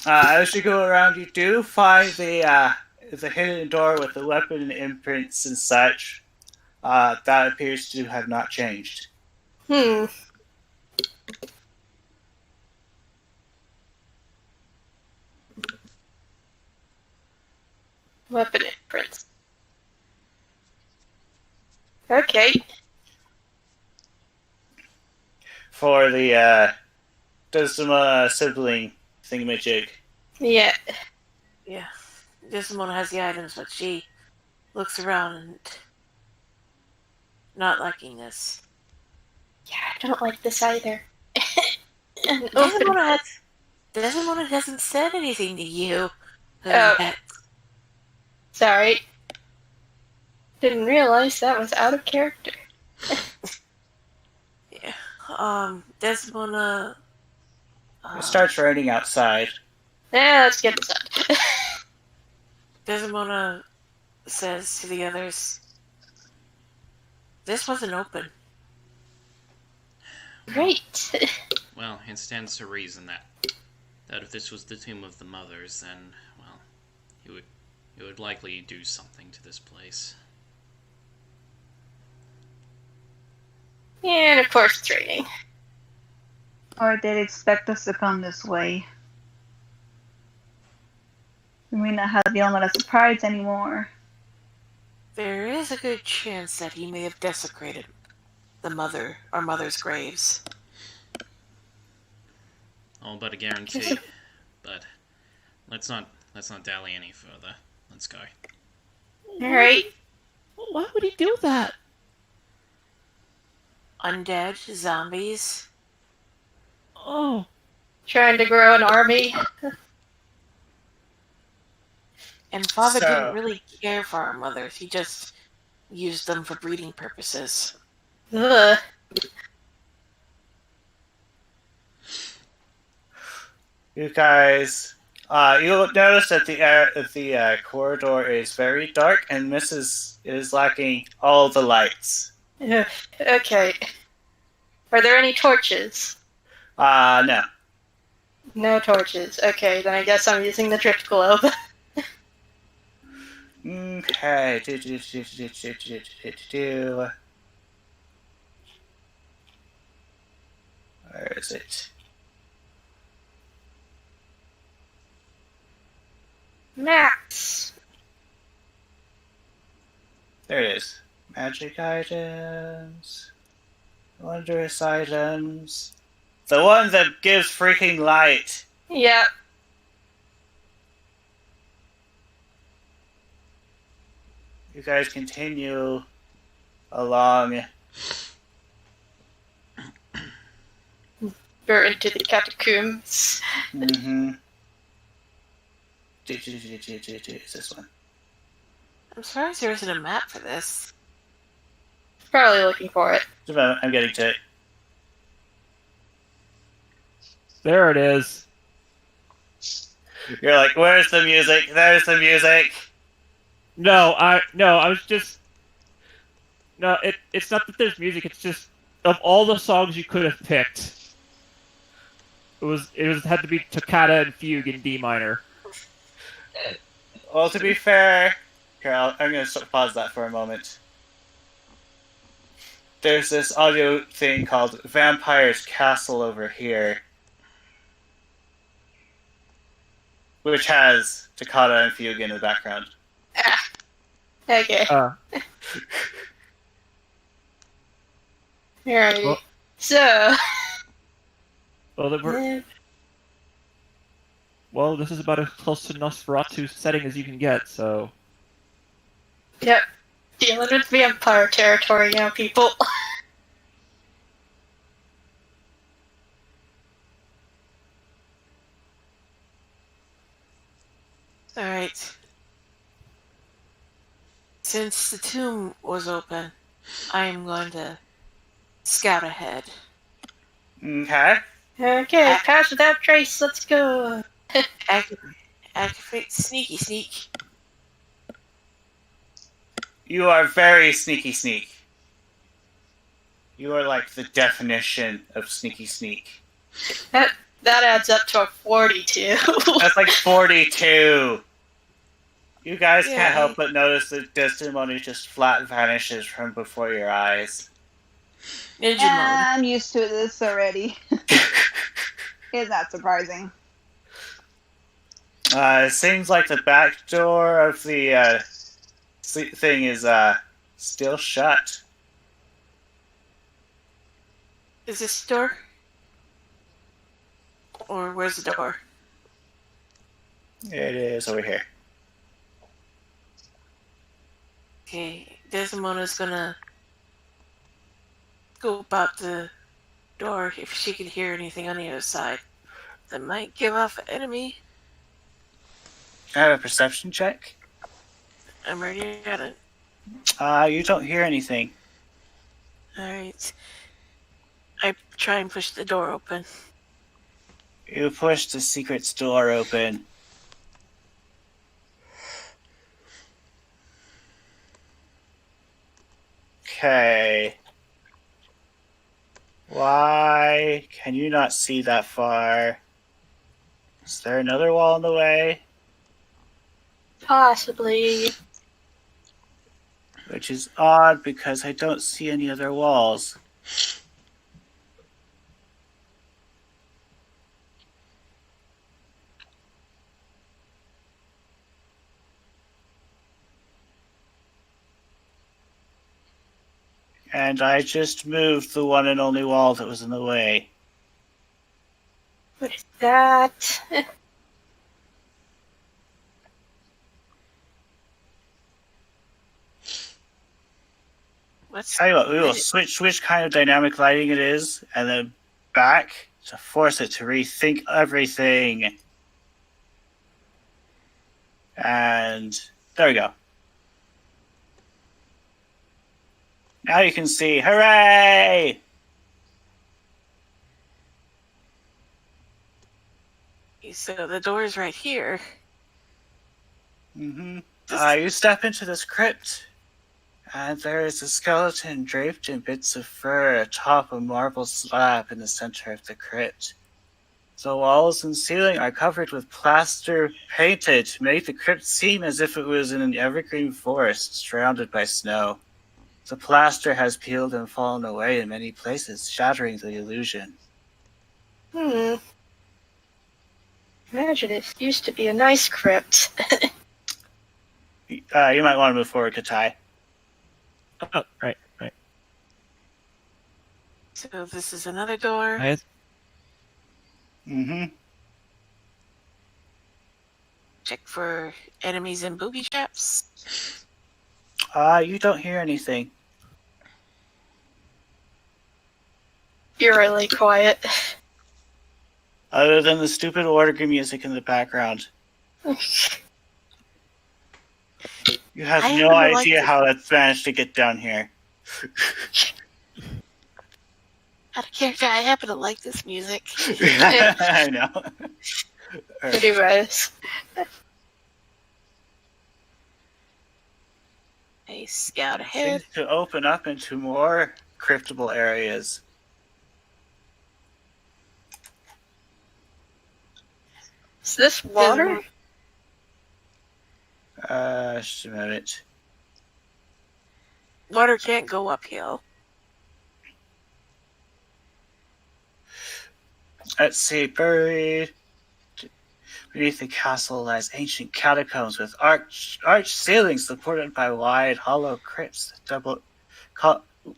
As you go around, you do find the hidden door with the weapon imprints and such. That appears to have not changed. Weapon imprints. Okay. For the Desdemona sibling thingamajig. Yeah. Yeah. Desdemona has the items, but she looks around and not liking this. Yeah, I don't like this either. Desdemona hasn't said anything to you. Sorry. Didn't realize that was out of character. Yeah. Desdemona... It starts raining outside. Yeah, let's get inside. Desdemona says to the others, this wasn't open. Great. Well, it stands to reason that if this was the tomb of the mothers, then, well, he would likely do something to this place. And of course it's raining. Or they'd expect us to come this way. We may not have the element of surprise anymore. There is a good chance that he may have desecrated our mother's graves. All but a guarantee. But let's not dally any further. Let's go. Alright. Why would he do that? Undead, zombies. Oh. Trying to grow an army. And Father didn't really care for our mothers. He just use them for breeding purposes. Ugh. You guys, you'll notice that the corridor is very dark and Mrs. is lacking all the lights. Okay. Are there any torches? No. No torches. Okay, then I guess I'm using the drift globe. Okay. Where is it? Max. There it is. Magic items. Wondrous items. The one that gives freaking light. Yep. You guys continue along. We're into the catacombs. Mm-hmm. Is this one? I'm surprised there isn't a map for this. Probably looking for it. Just a moment, I'm getting to it. There it is. You're like, where's the music? There's the music. I was just. No, it's not that there's music. It's just of all the songs you could have picked, it had to be Toccata and Fugue in D minor. Well, to be fair, here, I'm going to pause that for a moment. There's this audio thing called Vampire's Castle over here, which has Toccata and Fugue in the background. Okay. Alrighty. Well- So. Well, this is about as close to Nosferatu setting as you can get, so. Yep. Dealing with vampire territory now, people. Alright. Since the tomb was open, I am going to scout ahead. Okay. Okay, pass without trace, let's go. Activate sneaky sneak. You are very sneaky sneak. You are like the definition of sneaky sneak. That adds up to a 42. That's like 42. You guys Yeah. can't help but notice that testimony just flat vanishes from before your eyes. Ninja mode. I'm used to this already. It's not surprising. It seems like the back door of the thing is still shut. Is this door? Or where's the door? It is over here. Okay, Desdemona's gonna scope out the door if she can hear anything on the other side. That might give off an enemy. Can I have a perception check? I'm ready at it. You don't hear anything. Alright. I try and push the door open. You push the secret door open. Okay. Why can you not see that far? Is there another wall in the way? Possibly. Which is odd because I don't see any other walls. And I just moved the one and only wall that was in the way. What is that? Let's Tell you what, we will switch which kind of dynamic lighting it is, and then back to force it to rethink everything. And there we go. Now you can see. Hooray! So the door is right here. Mm-hmm. You step into this crypt, and there is a skeleton draped in bits of fur atop a marble slab in the center of the crypt. The walls and ceiling are covered with plaster painted to make the crypt seem as if it was in an evergreen forest surrounded by snow. The plaster has peeled and fallen away in many places, shattering the illusion. Imagine it used to be a nice crypt. You might want to move forward, Katai. Oh, right. So this is another door. Mm-hmm. Check for enemies and booby traps. You don't hear anything. Eerily quiet. Other than the stupid organ music in the background. You have no idea how that's managed to get down here. Out of character, I happen to like this music. I know. Anyways. A scout ahead. Seems to open up into more cryptable areas. Is this water? Just a minute. Water can't go uphill. Let's see, buried beneath the castle lies ancient catacombs with arched ceilings supported by wide, hollow crypts that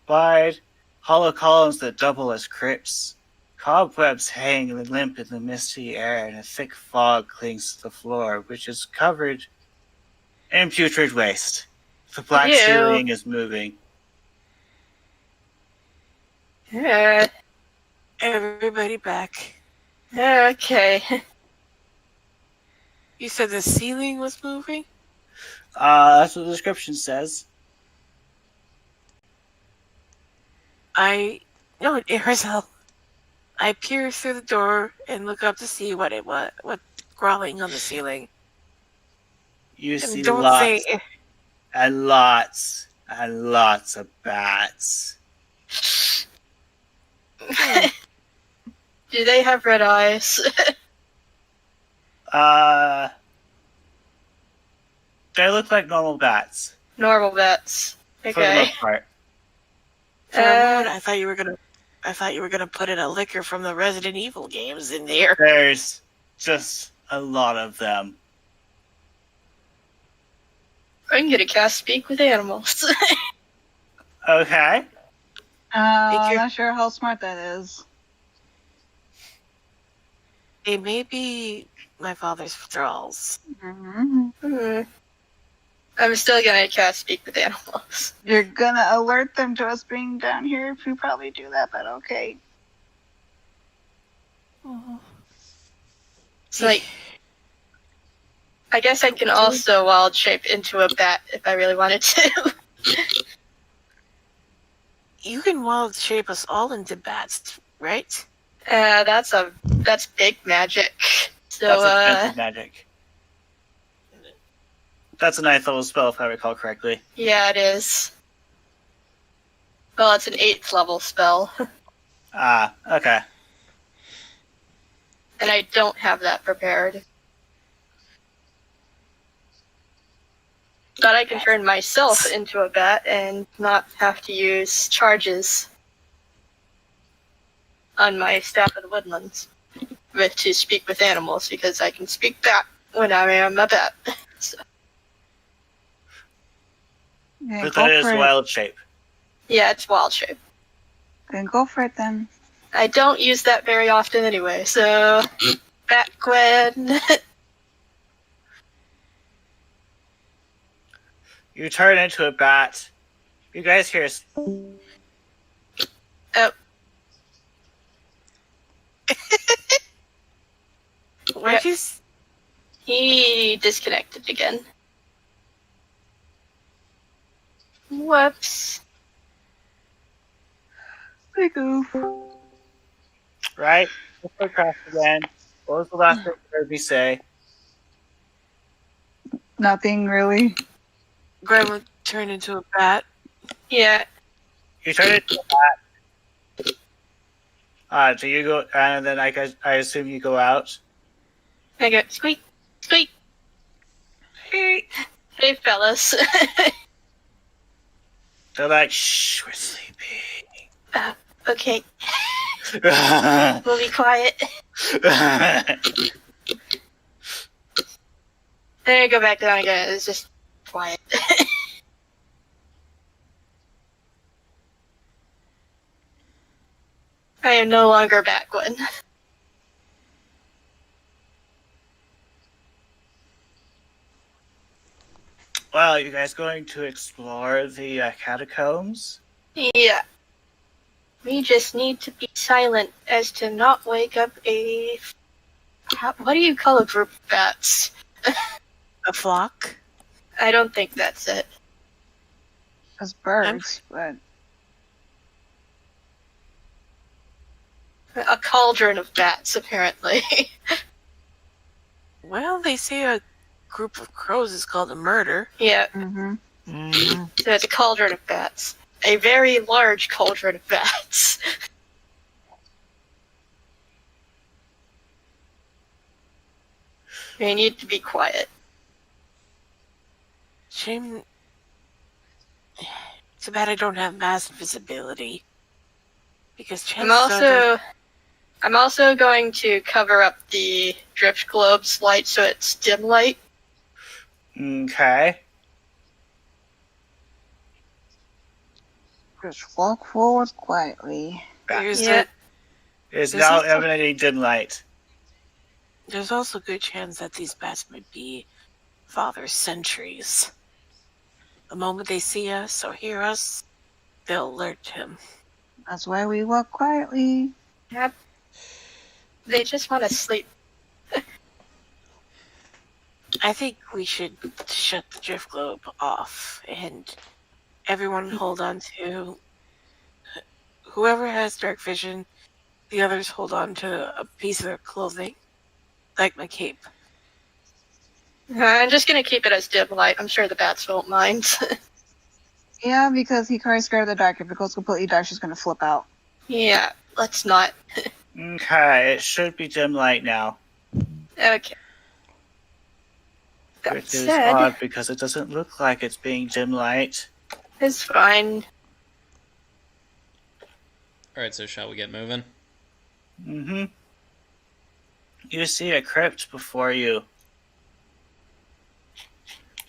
wide, hollow columns that double as crypts. Cobwebs hang limp in the misty air, and a thick fog clings to the floor, which is covered in putrid waste. The black ceiling is moving. Yeah. Everybody back. Okay. You said the ceiling was moving? That's what the description says. No, Rizal. I peer through the door and look up to see what's crawling on the ceiling. You see lots and lots and lots of bats. Do they have red eyes? They look like normal bats. Normal bats. Okay. For the most part. For a moment, I thought you were gonna put in a liquor from the Resident Evil games in there. There's just a lot of them. I'm gonna cast Speak with Animals. Okay. I'm not sure how smart that is. They may be my father's thralls. Mm-hmm. I'm still gonna cast Speak with Animals. You're gonna alert them to us being down here if you probably do that, but okay. So, like, I guess I can also wild shape into a bat if I really wanted to. You can wild shape us all into bats, right? That's big magic. So, That's expensive magic. That's a 9th level spell, if I recall correctly. yeah, it is. Well, it's an 8th level spell. Okay. And I don't have that prepared. But I can turn myself into a bat and not have to use charges on my Staff of the Woodlands to speak with animals, because I can speak bat when I am a bat. So, Yeah, But go that is for it. wild shape. yeah, it's wild shape. Then go for it then. I don't use that very often anyway, so Bat Gwen. You turn into a bat. You guys hear... Oh. Where'd you? He disconnected again. Whoops. Sorry, Goof. Right? Let's go across again. What was the last thing you heard me say? Nothing really. Grandma turned into a bat. Yeah. You turn it into a bat. So you go, and then I assume you go out. I go, squeak, squeak. Hey, fellas. They're like, shh, we're sleeping. Okay, we'll be quiet. Then I go back down again. It's just quiet. I am no longer Batgwen. Well, you guys going to explore the catacombs? Yeah. We just need to be silent as to not wake up a... what do you call a group of bats? A flock. I don't think that's it. As birds, but A cauldron of bats, apparently. Well, they say a group of crows is called a murder. Yeah, mm-hmm. so it's a cauldron of bats. A very large cauldron of bats. We need to be quiet. Shame. Too bad I don't have mass visibility. Because I'm also going to cover up the drift globe's light so it's dim light. Okay. Just walk forward quietly. There's Yeah. It's This now is the- emanating dim light. there's also a good chance that these bats might be Father's sentries. The moment they see us or hear us, they'll alert him. That's why we walk quietly. Yep. They just want to sleep. I think we should shut the drift globe off and everyone hold on to whoever has dark vision, the others hold on to a piece of their clothing, like my cape. I'm just going to keep it as dim light. I'm sure the bats won't mind. Yeah, because he can't scared of the dark. If it goes completely dark, she's gonna flip out. Yeah, let's not. Okay, it should be dim light now. Okay. That Which is said, odd because it doesn't look like it's being dim light. it's fine. Alright, so shall we get moving? Mm-hmm. You see a crypt before you.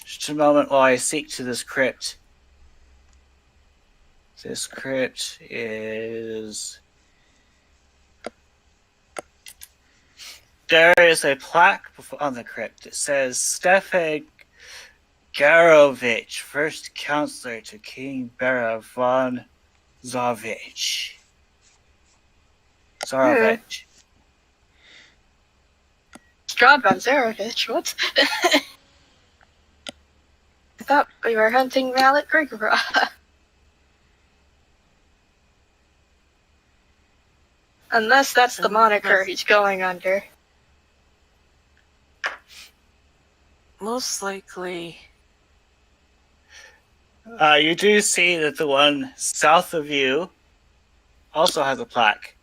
Just a moment while I seek to this crypt. This crypt is... There is a plaque on the crypt. It says, Stefan Garovich, first counselor to King Bera von Zarovich. Zarovich. Strahd von Zarovich, what? I thought we were hunting Mallet Grigora. Unless that's the moniker he's going under. Most likely. You do see that the one south of you also has a plaque.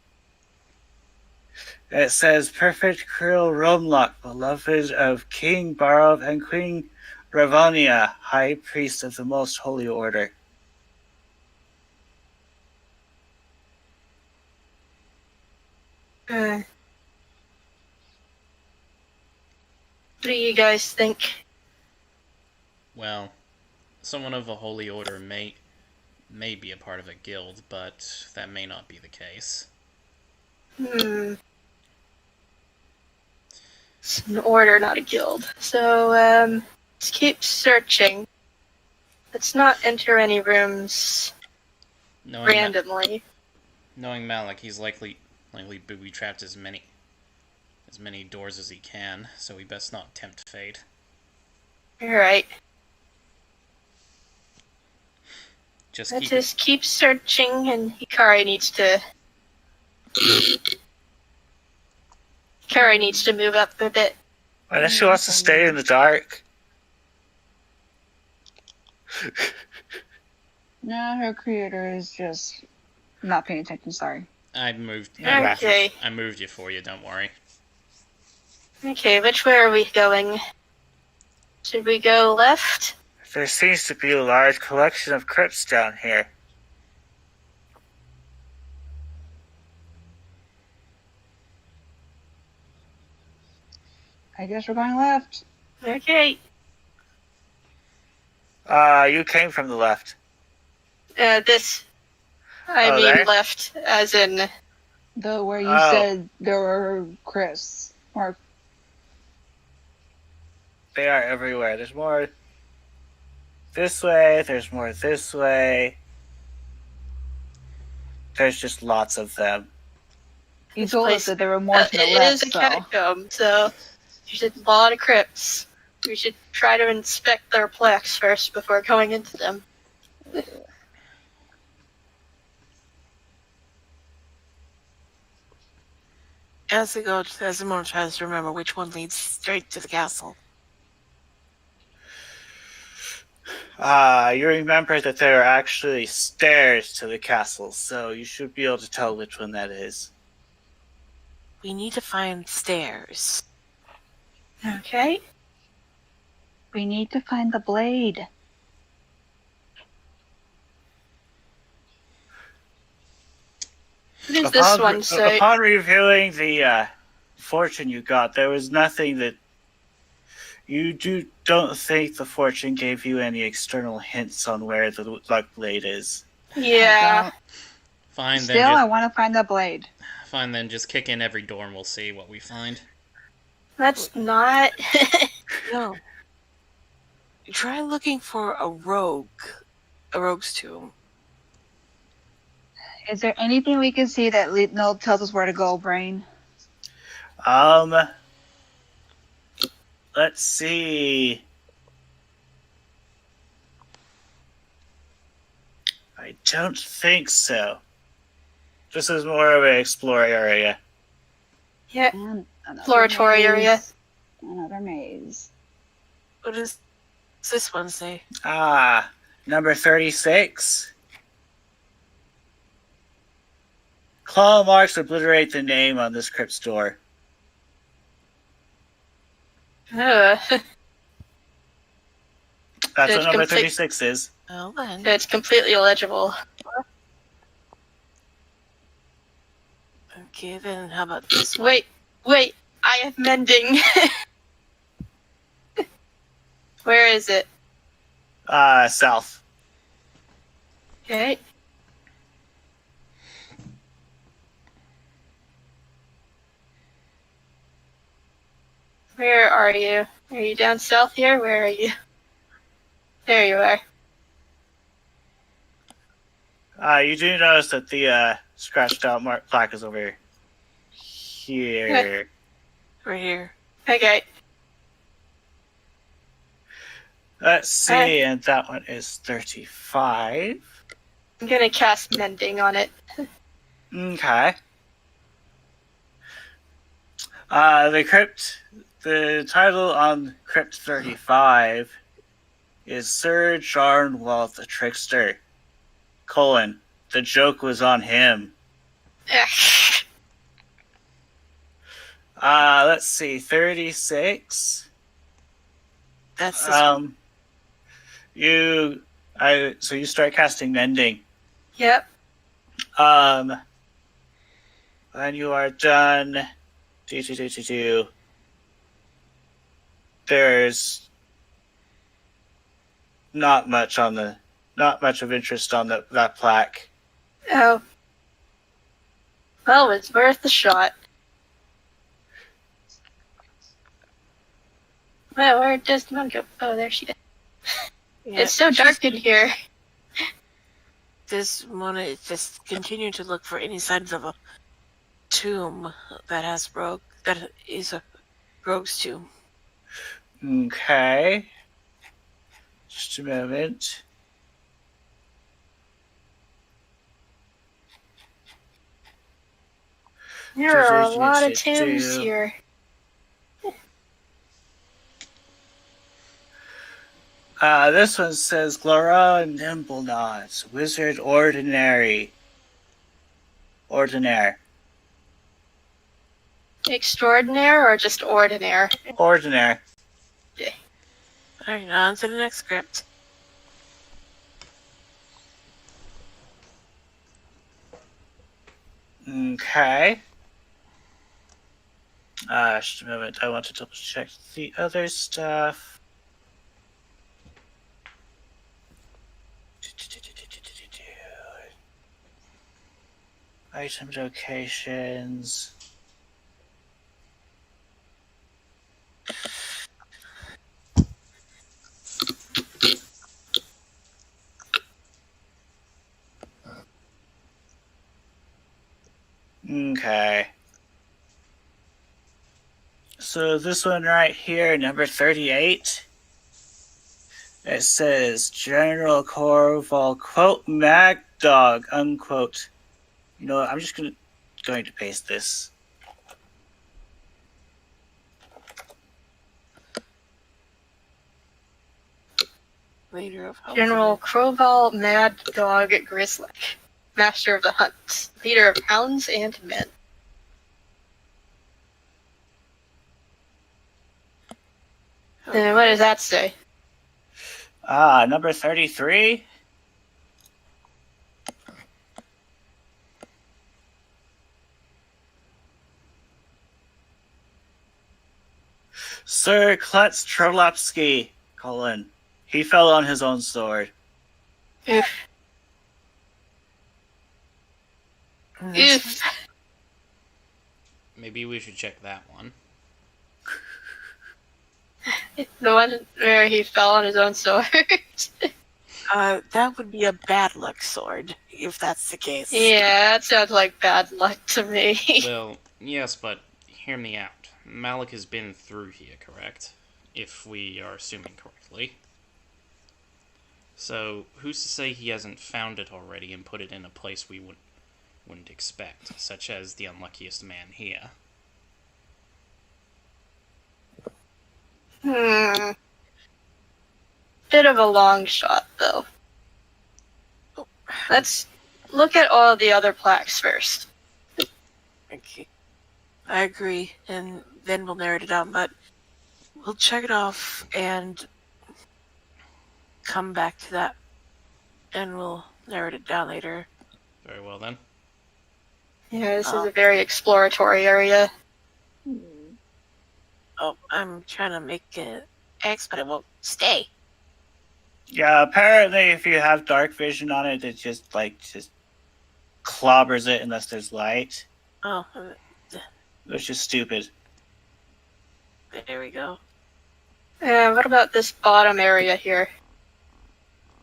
It says, Perfect Krill Romlock, beloved of King Barov and Queen Ravania, High Priest of the Most Holy Order. What do you guys think? Well, someone of a holy order may be a part of a guild, but that may not be the case. It's an order, not a guild. So, let's keep searching. Let's not enter any rooms randomly. Knowing Malik, he's likely booby-trapped as many doors as he can, so we best not tempt fate. Alright. Just keep searching, and Hikari needs to move up a bit. Unless she wants to stay in the dark. No, her creator is just not paying attention. Sorry. I moved. Okay. I moved you for you. Don't worry. Okay, which way are we going? Should we go left? There seems to be a large collection of crypts down here. I guess we're going left. Okay. You came from the left. I mean there? left, as in... Where you Oh. said there were crypts. Or They are everywhere. There's more this way, there's more this way. There's just lots of them. you told place- us that there were more to the it left, is a so... catacomb, so there's a lot of crypts. We should try to inspect their plaques first before going into them. As they go, Desmond tries to remember which one leads straight to the castle. You remember that there are actually stairs to the castle, so you should be able to tell which one that is. We need to find stairs. Okay. We need to find the blade. What does this one say? Upon revealing the fortune you got, there was nothing that don't think the fortune gave you any external hints on where the luck blade is. Yeah. Fine Still, then. I want to find the blade. Fine then. Just kick in every door and we'll see what we find. That's not... No. Try looking for a rogue's tomb. Is there anything we can see that tells us where to go, Brain? Let's see. I don't think so. This is more of an explore area. Yeah. And another Exploratory maze. area. Another maze. What does this one say? Number 36. Claw marks obliterate the name on this crypt's door. That's That's It's what number complete- 36 is. Well then. it's completely illegible. Okay, then how about this one? Wait, I have mending. Where is it? South. Okay. Where are you? Are you down south here? Where are you? There you are. You do notice that the scratched out plaque is over here. Right here. Okay. Let's see, and that one is 35. I'm gonna cast mending on it. Okay. The title on Crypt 35 is Sir Jarnwald the Trickster, : the joke was on him. Let's see, 36. That's this one. So you start casting mending. Yep. When you are done, there's not much of interest on that plaque. Oh. Well, it's worth a shot. Well, where does the moon go? Oh, there she is. Yeah, It's so dark in here. This one is just continue to look for any signs of a tomb that is a rogue's tomb. Okay. Just a moment. There are a lot of tombs here. This one says Glora Nimblenots, Wizard Ordinary. Ordinaire. Extraordinaire or just ordinaire? Ordinaire. Yeah. Alright, on to the next script. Okay. Just a moment. I want to double check the other stuff. Item locations. Okay. So this one right here, number 38, it says General Corval, quote, Mag Dog, unquote. You know what, I'm just going to paste this. Leader of General Crowball Mad Dog Grizzly. Master of the Hunt. Leader of hounds and men. And what does that say? Number 33. Sir Klutz Trolopsky, colon. He fell on his own sword. Oof. Oof. Maybe we should check that one. The one where he fell on his own sword. That would be a bad luck sword, if that's the case. Yeah, that sounds like bad luck to me. Well, yes, but hear me out. Malik has been through here, correct? If we are assuming correctly. So, who's to say he hasn't found it already and put it in a place we wouldn't expect, such as the unluckiest man here? Bit of a long shot, though. Let's look at all the other plaques first. Okay. I agree, and then we'll narrate it down, but we'll check it off and come back to that, and we'll narrate it down later. Very well, then. Yeah, this is a very exploratory area. Oh, I'm trying to make it X, but it won't stay. Yeah, apparently if you have dark vision on it, it just clobbers it unless there's light. Oh, Which is stupid. there we go. What about this bottom area here?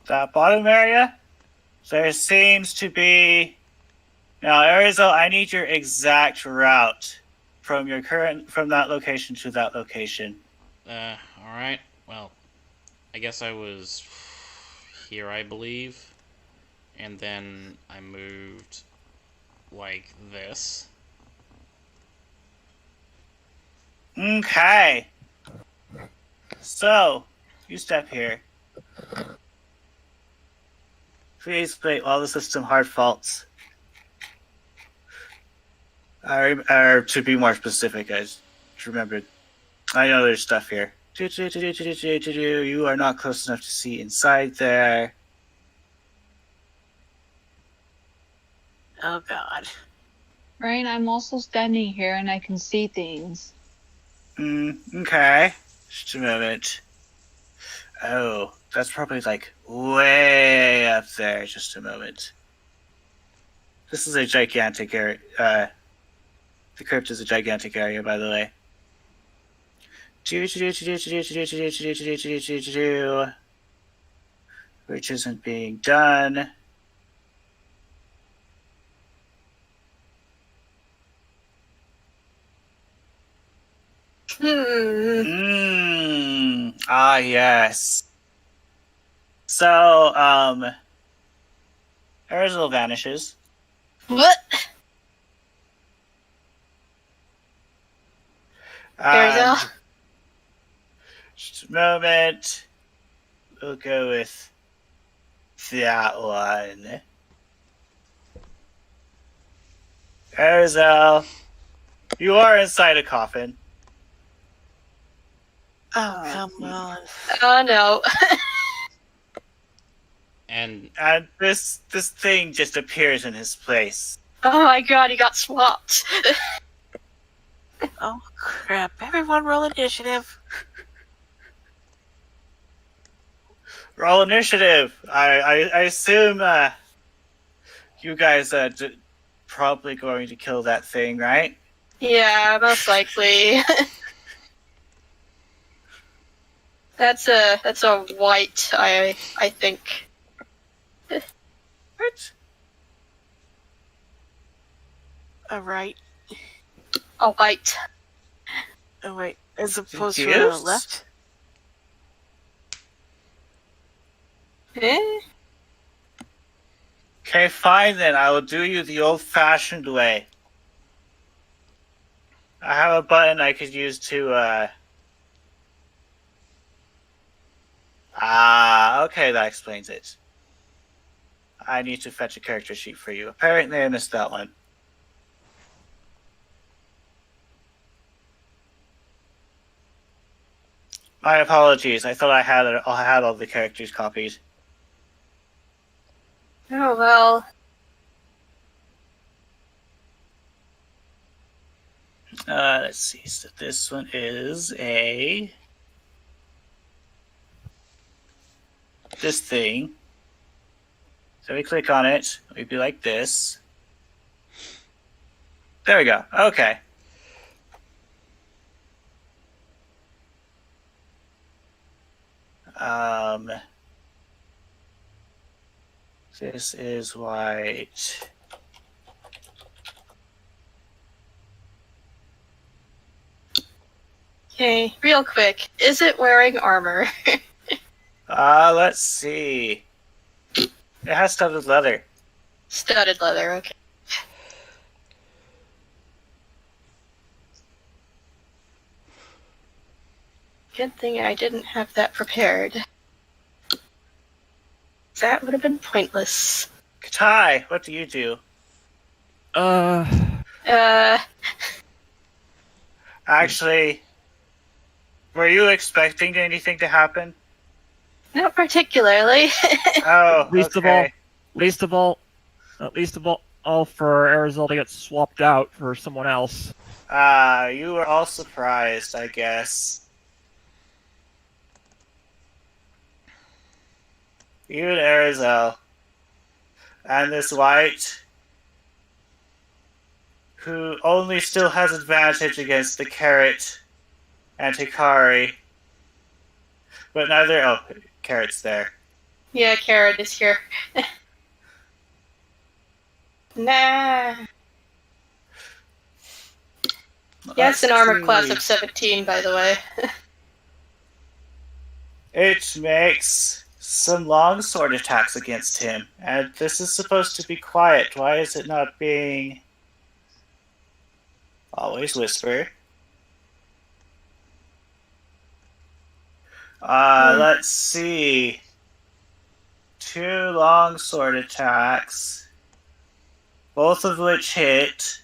That bottom area, there seems to be... Now, Arizo, I need your exact route from that location to that location. Alright. Well, I guess I was here, I believe. And then I moved like this. Okay. So, you step here. Please play all the system hard faults. Or to be more specific, I just remembered. I know there's stuff here. You are not close enough to see inside there. Oh god. Rain, I'm also standing here and I can see things. Okay. Just a moment. Oh, that's probably like way up there. Just a moment. This is a gigantic area. The crypt is a gigantic area, by the way. Which isn't being done. Ah, yes. So, Arizal vanishes. What? Arizal? Just a moment. We'll go with that one. Arizal, you are inside a coffin. Oh, come on. Oh no. And this thing just appears in his place. Oh my god, he got swapped. Oh, crap. Everyone roll initiative. Roll initiative. I assume you guys are probably going to kill that thing, right? Yeah, most likely. That's a white, I think. What? Alright. A white. Oh, wait. As opposed to Confused? left? Eh? Okay, fine then. I will do you the old-fashioned way. I have a button I could use to, okay, that explains it. I need to fetch a character sheet for you. Apparently I missed that one. My apologies. I thought I had all the characters copied. Oh well. Let's see. So this one is this thing. So we click on it. We'd be like this. There we go. Okay. This is white. Okay, real quick. Is it wearing armor? Let's see. It has studded leather. Studded leather, okay. Good thing I didn't have that prepared. That would have been pointless. Katai, what do you do? Actually, were you expecting anything to happen? Not particularly. Oh, Least okay. of all for Arizal to get swapped out for someone else. You were all surprised, I guess. You and Arizal. And this white, who only still has advantage against the Carrot and Hikari. But neither... Oh, Carrot's there. Yeah, Carrot is here. Nah. Yes, an armor class of 17, by the way. It makes some longsword attacks against him, and this is supposed to be quiet. Why is it not being... Always whisper. Let's see. 2 longsword attacks, both of which hit,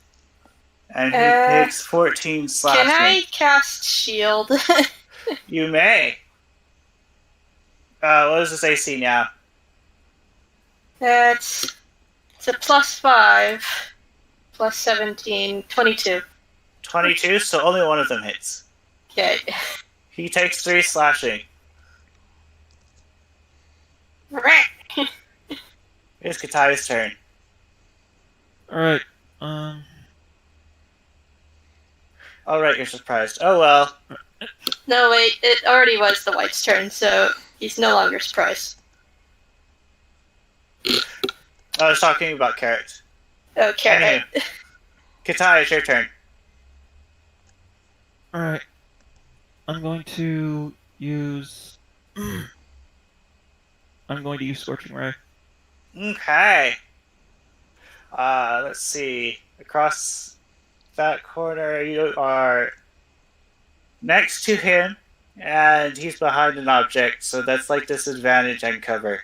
and he takes 14 slashing. Can I cast shield? You may. What is this AC now? It's a +5, plus 17, 22. 22, so only one of them hits. Okay. He takes 3 slashing. It's Katai's turn. Alright, Alright, you're surprised. Oh well. No, wait, it already was the white's turn, so he's no longer surprised. I was talking about Carrot. Oh, Carrot. Anywho. Katai, it's your turn. alright. I'm going to use Scorching Ray. Okay. Let's see. Across that corner, you are next to him, and he's behind an object, so that's like disadvantage and cover.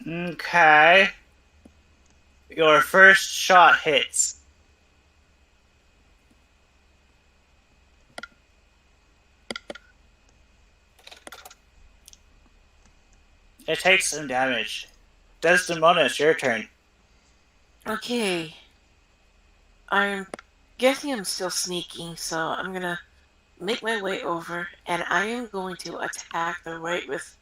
Okay. Your first shot hits. It takes some damage. Desdemona, it's your turn. Okay. I'm guessing I'm still sneaking, so I'm gonna make my way over, and I am going to attack the right with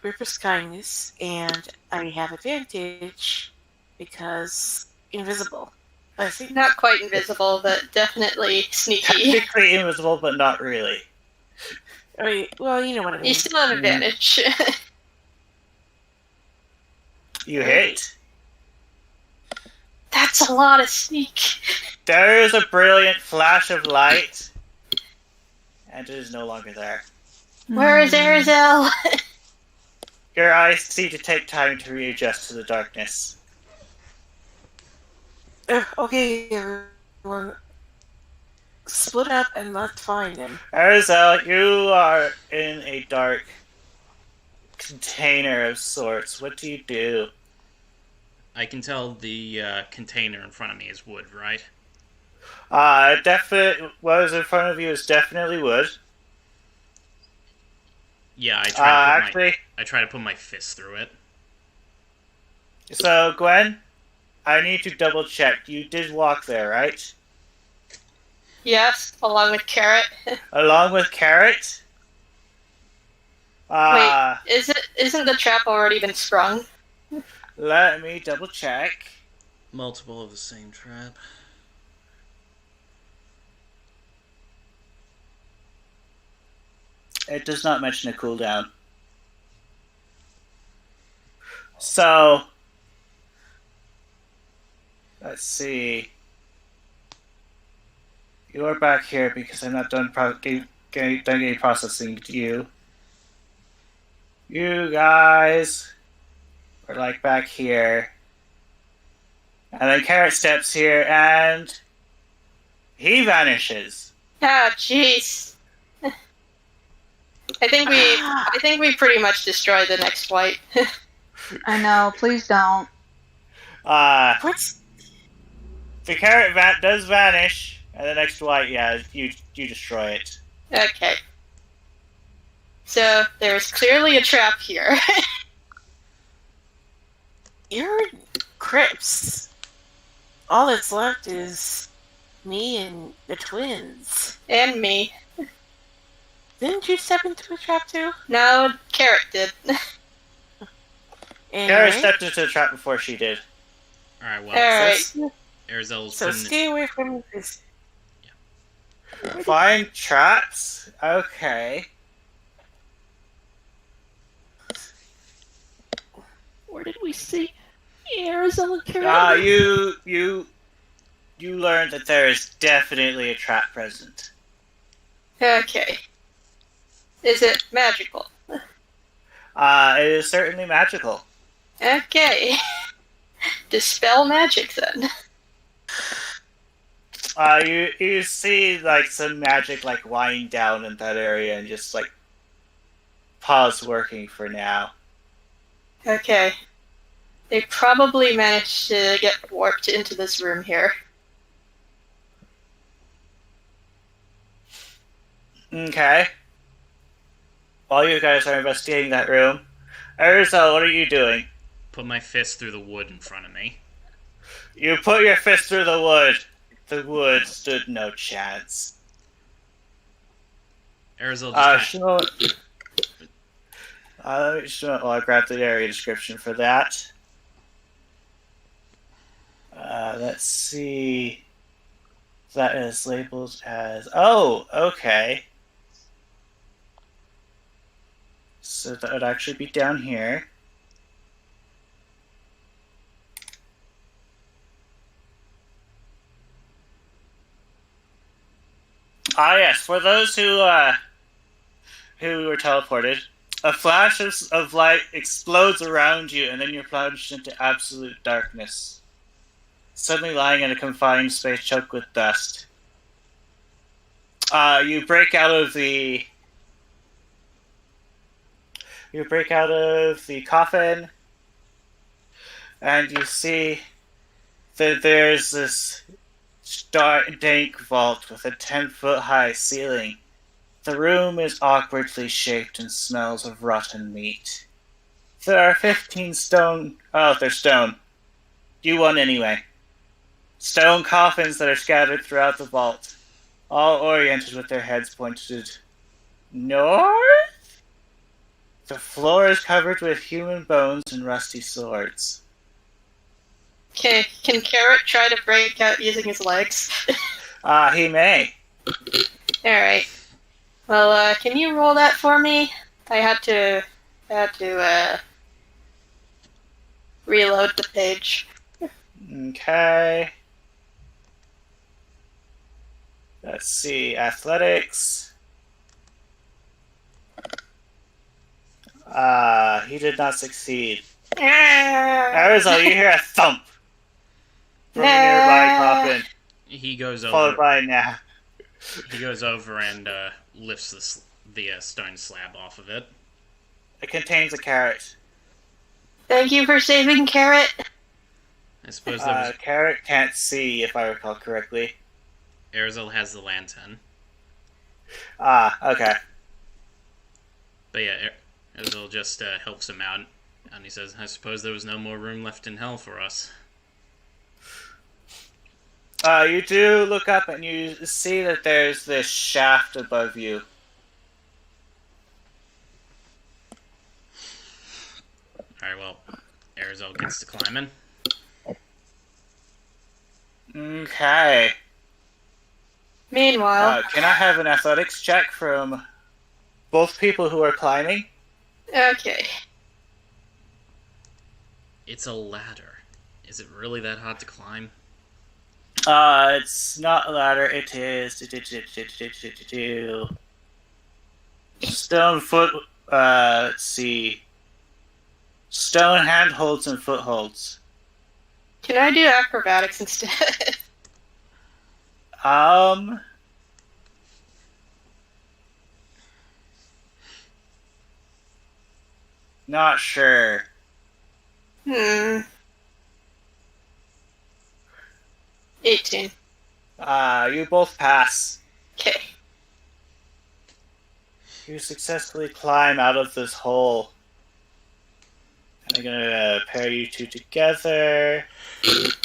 Ripper's Kindness, and I have advantage because invisible. I think Not quite invisible, but definitely sneaky. Technically invisible, but not really. well, you know what I mean. You still have advantage. You hit. That's a lot of sneak. There is a brilliant flash of light, and it is no longer there. Where is Arizal? Your eyes seem to take time to readjust to the darkness. Okay, everyone. Split up and let's find him. Arizal, you are in a dark container of sorts. What do you do? I can tell the container in front of me is wood, right? What is in front of you is definitely wood. Yeah, I try to put my fist through it. So, Gwen, I need to double check. You did walk there, right? Yes, along with Carrot. Along with Carrot? Wait, isn't the trap already been sprung? Let me double check. Multiple of the same trap. It does not mention a cooldown. So, let's see. You're back here because I'm not done getting processing to you. You guys are like back here. And then Carrot steps here and he vanishes. Ah, jeez. I think we pretty much destroyed the next white. I know. Please don't. What's... The Carrot does vanish, and the next white, yeah, you destroy it. Okay. So there's clearly a trap here. You're Crips. All that's left is me and the twins. And me. Didn't you step into a trap too? No, Carrot did. Anyway, Carrot stepped into the trap before she did. Alright, well, Alright. Arizel's so putting stay away from this. Find traps? Okay. Where did we see Arizona Carrot? You learned that there is definitely a trap present. Okay. Is it magical? It is certainly magical. Okay. Dispel magic then. You see like some magic like wind down in that area and just like pause working for now. Okay. They probably managed to get warped into this room here. Okay. While you guys are investigating that room, Urza, what are you doing? put my fist through the wood in front of me. You put your fist through the wood. The wood stood no chance. Arizil just let me show. Well, I grabbed the area description for that. Let's see. That is labeled as. Oh, okay. So that would actually be down here. Ah, yes. For those who were teleported, A flash of light explodes around you, and then you're plunged into absolute darkness. Suddenly lying in a confined space choked with dust. You break out of the coffin, and you see that there's this dank vault with a 10-foot high ceiling. The room is awkwardly shaped and smells of rotten meat. There are 15 stone... Oh, they're stone. You won anyway. Stone coffins that are scattered throughout the vault, all oriented with their heads pointed north? The floor is covered with human bones and rusty swords. Okay, can Carrot try to break out using his legs? He may. Alright. Well, can you roll that for me? I had to reload the page. Okay. Let's see. Athletics. He did not succeed. Arizal, you hear a thump from a nearby coffin. He goes Followed over. by a nap. He goes over and lifts the stone slab off of it. It contains a carrot. Thank you for saving Carrot. I suppose that was... Carrot can't see, if I recall correctly. Arizal has the lantern. Okay. But yeah, Arizal just helps him out, and he says, I suppose there was no more room left in hell for us. You do look up and you see that there's this shaft above you. Alright, well, Arizal gets to climbing. Okay. Meanwhile... Can I have an athletics check from both people who are climbing? Okay. It's a ladder. Is it really that hard to climb? It's not a ladder, it is... Stone foot... let's see... Stone handholds and footholds. Can I do acrobatics instead? Not sure. 18. You both pass. Okay. You successfully climb out of this hole. I'm gonna pair you two together.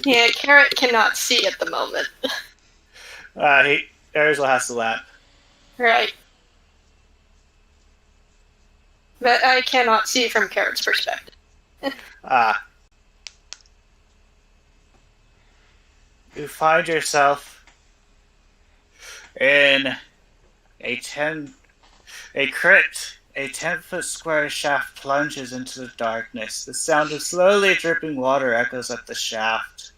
Yeah, Carrot cannot see at the moment. Arizal has the lamp. Right. But I cannot see from Carrot's perspective. You find yourself in a crypt. A 10-foot square shaft plunges into the darkness. The sound of slowly dripping water echoes up the shaft.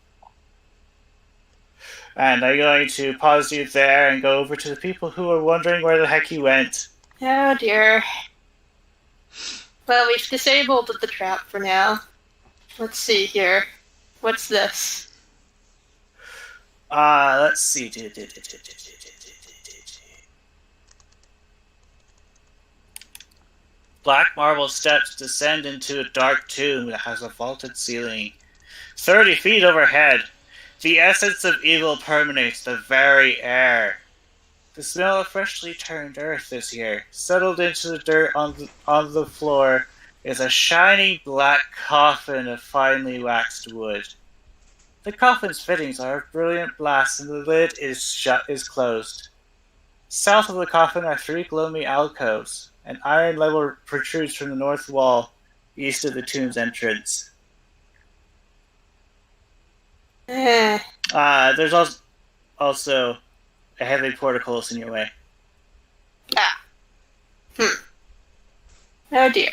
And I'm going to pause you there and go over to the people who are wondering where the heck he went. Oh dear. Well, we've disabled the trap for now. Let's see here. What's this? Let's see. Black marble steps descend into a dark tomb that has a vaulted ceiling. 30 feet overhead, the essence of evil permeates the very air. The smell of freshly turned earth is here. Settled into the dirt on the floor is a shining black coffin of finely waxed wood. The coffin's fittings are of brilliant glass and the lid is closed. South of the coffin are 3 gloomy alcoves. An iron lever protrudes from the north wall, east of the tomb's entrance. There's also a heavy portcullis in your way. Oh dear.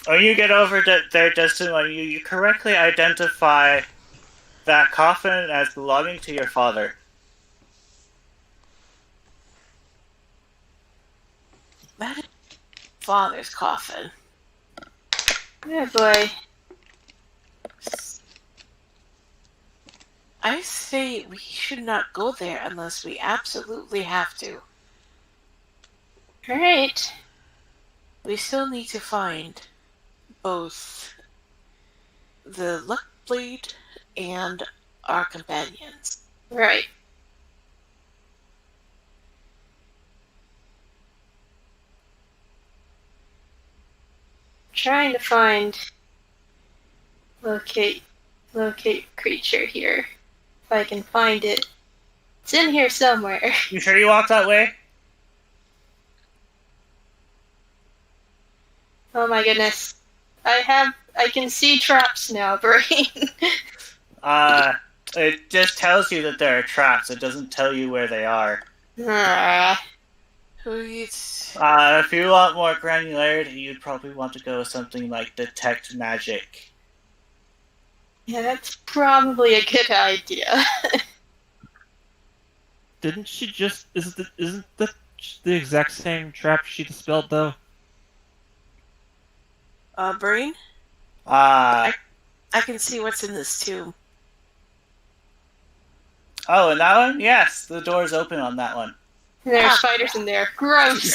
When you get over there, Justin, when you correctly identify that coffin as belonging to your father. That is father's coffin. Oh boy. I say we should not go there unless we absolutely have to. Alright. We still need to find both the luck blade and our companions. Right. Trying to find locate creature here. If I can find it. It's in here somewhere. You sure you walked that way? Oh my goodness. I can see traps now, brain. It just tells you that there are traps. It doesn't tell you where they are. If you want more granularity, you'd probably want to go with something like detect magic. Yeah, that's probably a good idea. Didn't she just... Isn't the exact same trap she dispelled, though? Brain? I can see what's in this tomb. Oh, and that one? Yes, the door's open on that one. There's spiders in there. Gross!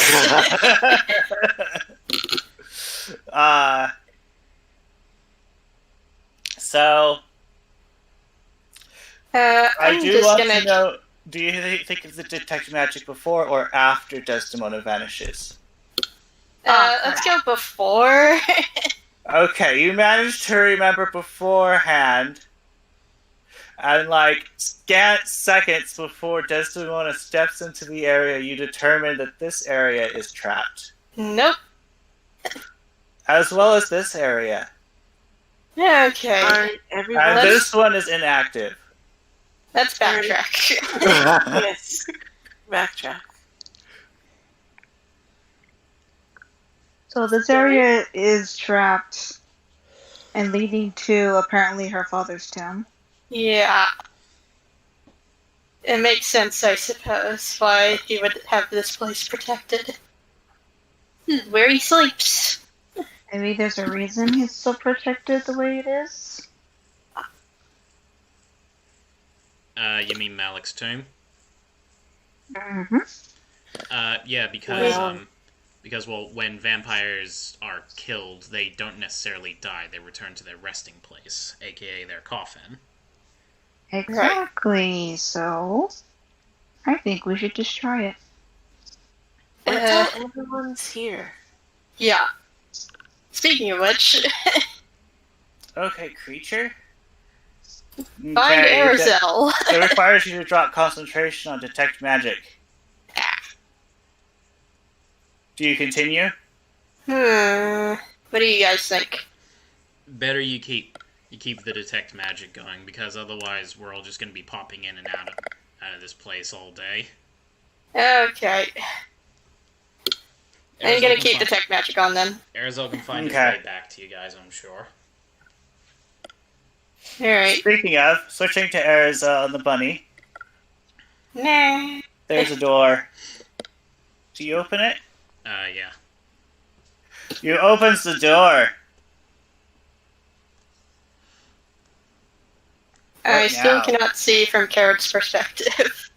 So... I do want to know, do you think it's the detect magic before or after Desdemona vanishes? Let's go before. Okay, you managed to remember beforehand, and like scant seconds before Desdemona steps into the area, you determine that this area is trapped. Nope. As well as this area. Okay. And this one is inactive. Let's backtrack. Yes. Backtrack. So this area is trapped and leading to apparently her father's tomb. Yeah. It makes sense, I suppose, why he would have this place protected. Where he sleeps. Maybe there's a reason he's so protected the way it is. You mean Malik's tomb? Mm-hmm. Yeah, because when vampires are killed, they don't necessarily die. They return to their resting place, aka their coffin. Exactly. So, I think we should just try it. Everyone's here. Yeah. Speaking of which, Okay, creature? find Arizal. It requires you to drop concentration on detect magic. Do you continue? What do you guys think? Better you keep the detect magic going, because otherwise we're all just going to be popping in and out of this place all day. Okay. I'm gonna keep detect magic on then. Arizal can find his way back to you guys, I'm sure. Alright. Speaking of, switching to Arizal and the bunny. Nah. There's a door. Do you open it? Yeah. You opens the door. I still cannot see from Carrot's perspective.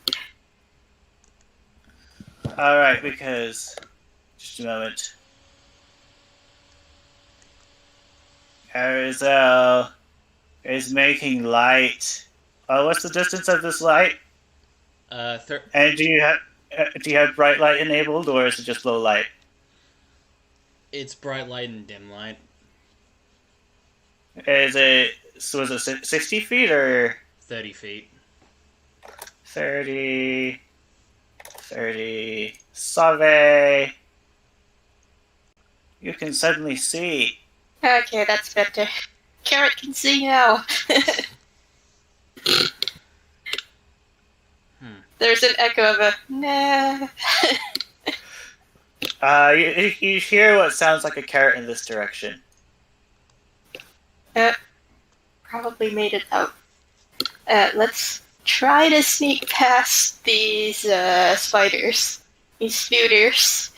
Alright, because... Just a moment. Arizal is making light. What's the distance of this light? And do you have bright light enabled, or is it just low light? It's bright light and dim light. Is it 60 feet or 30 feet? 30. Save. You can suddenly see. Okay, that's better. Carrot can see now. There's an echo of a nah. You hear what sounds like a carrot in this direction. Probably made it out. Let's try to sneak past these spiders. These spooters.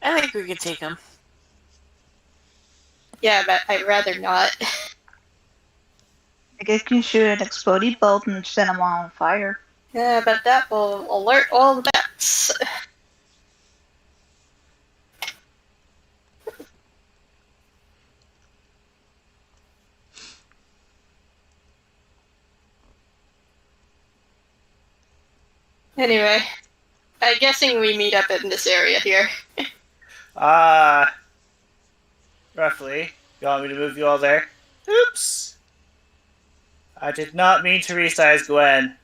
I think we could take him. Yeah, but I'd rather not. I guess you can shoot an explodey bolt and set them all on fire. Yeah, but that will alert all the bats. Anyway, I'm guessing we meet up in this area here. Roughly. You want me to move you all there? Oops! I did not mean to resize Gwen.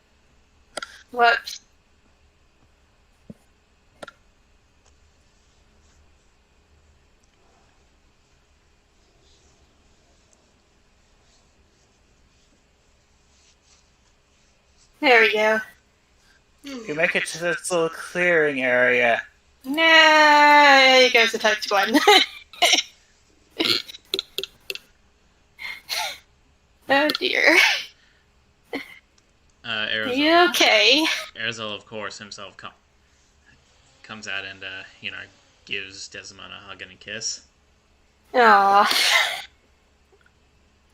What? There we go. You make it to this little clearing area. Nah, you guys attacked one. Oh dear. Are Arizal, you okay? Arizal, of course, himself comes out and, gives Desmond a hug and a kiss. Aww.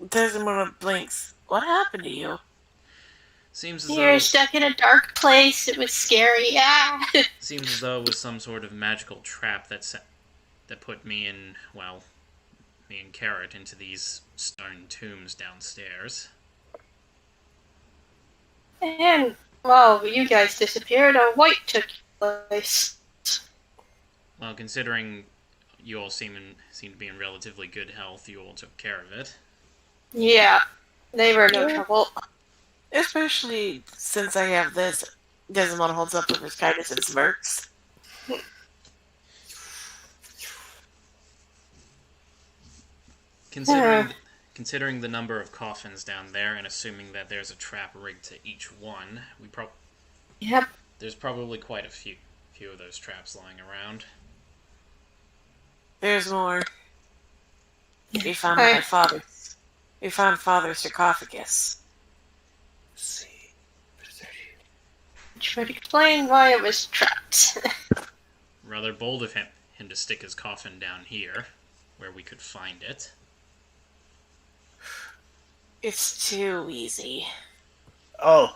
Desmond blinks. What happened to you? Seems as You're though stuck in a dark place. It was scary. Ah. seems as though it was some sort of magical trap that put me and Carrot into these stone tombs downstairs. And, well, you guys disappeared. A white took place. Well, considering you all seem to be in relatively good health, you all took care of it. Yeah, they were no trouble. Especially since I have this. Desmond holds up with his kindness and smirks. Considering the number of coffins down there, and assuming that there's a trap rigged to each one, Yep. there's probably quite a few of those traps lying around. There's more. We found my father's. We found father's sarcophagus. Let's see. Try to explain why it was trapped. Rather bold of him to stick his coffin down here, where we could find it. It's too easy. Oh,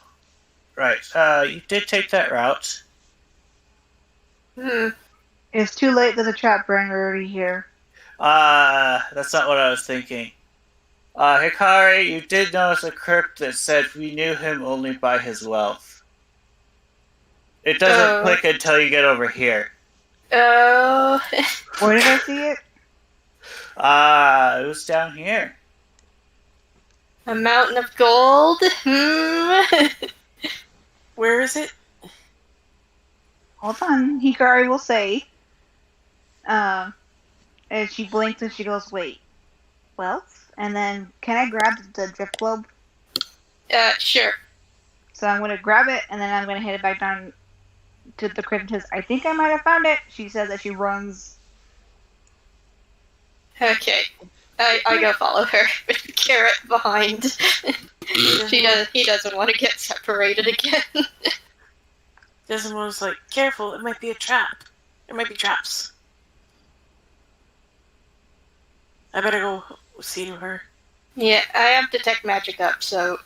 right. You did take that route. It's too late. There's a trap burning already here. That's not what I was thinking. Hikari, you did notice a crypt that said we knew him only by his wealth. It doesn't click until you get over here. Oh. Where did I see it? It was down here. A mountain of gold? Where is it? Hold on. Hikari will say. And she blinks and she goes, wait. Wealth? And then, can I grab the drift globe? Sure. So I'm going to grab it, and then I'm going to head it back down to the crypt and says, I think I might have found it. She says that she runs. Okay. I go follow her with Carrot behind. He doesn't want to get separated again. Desmond's like, careful, it might be a trap. There might be traps. I better go see to her. Yeah, I have detect magic up, so...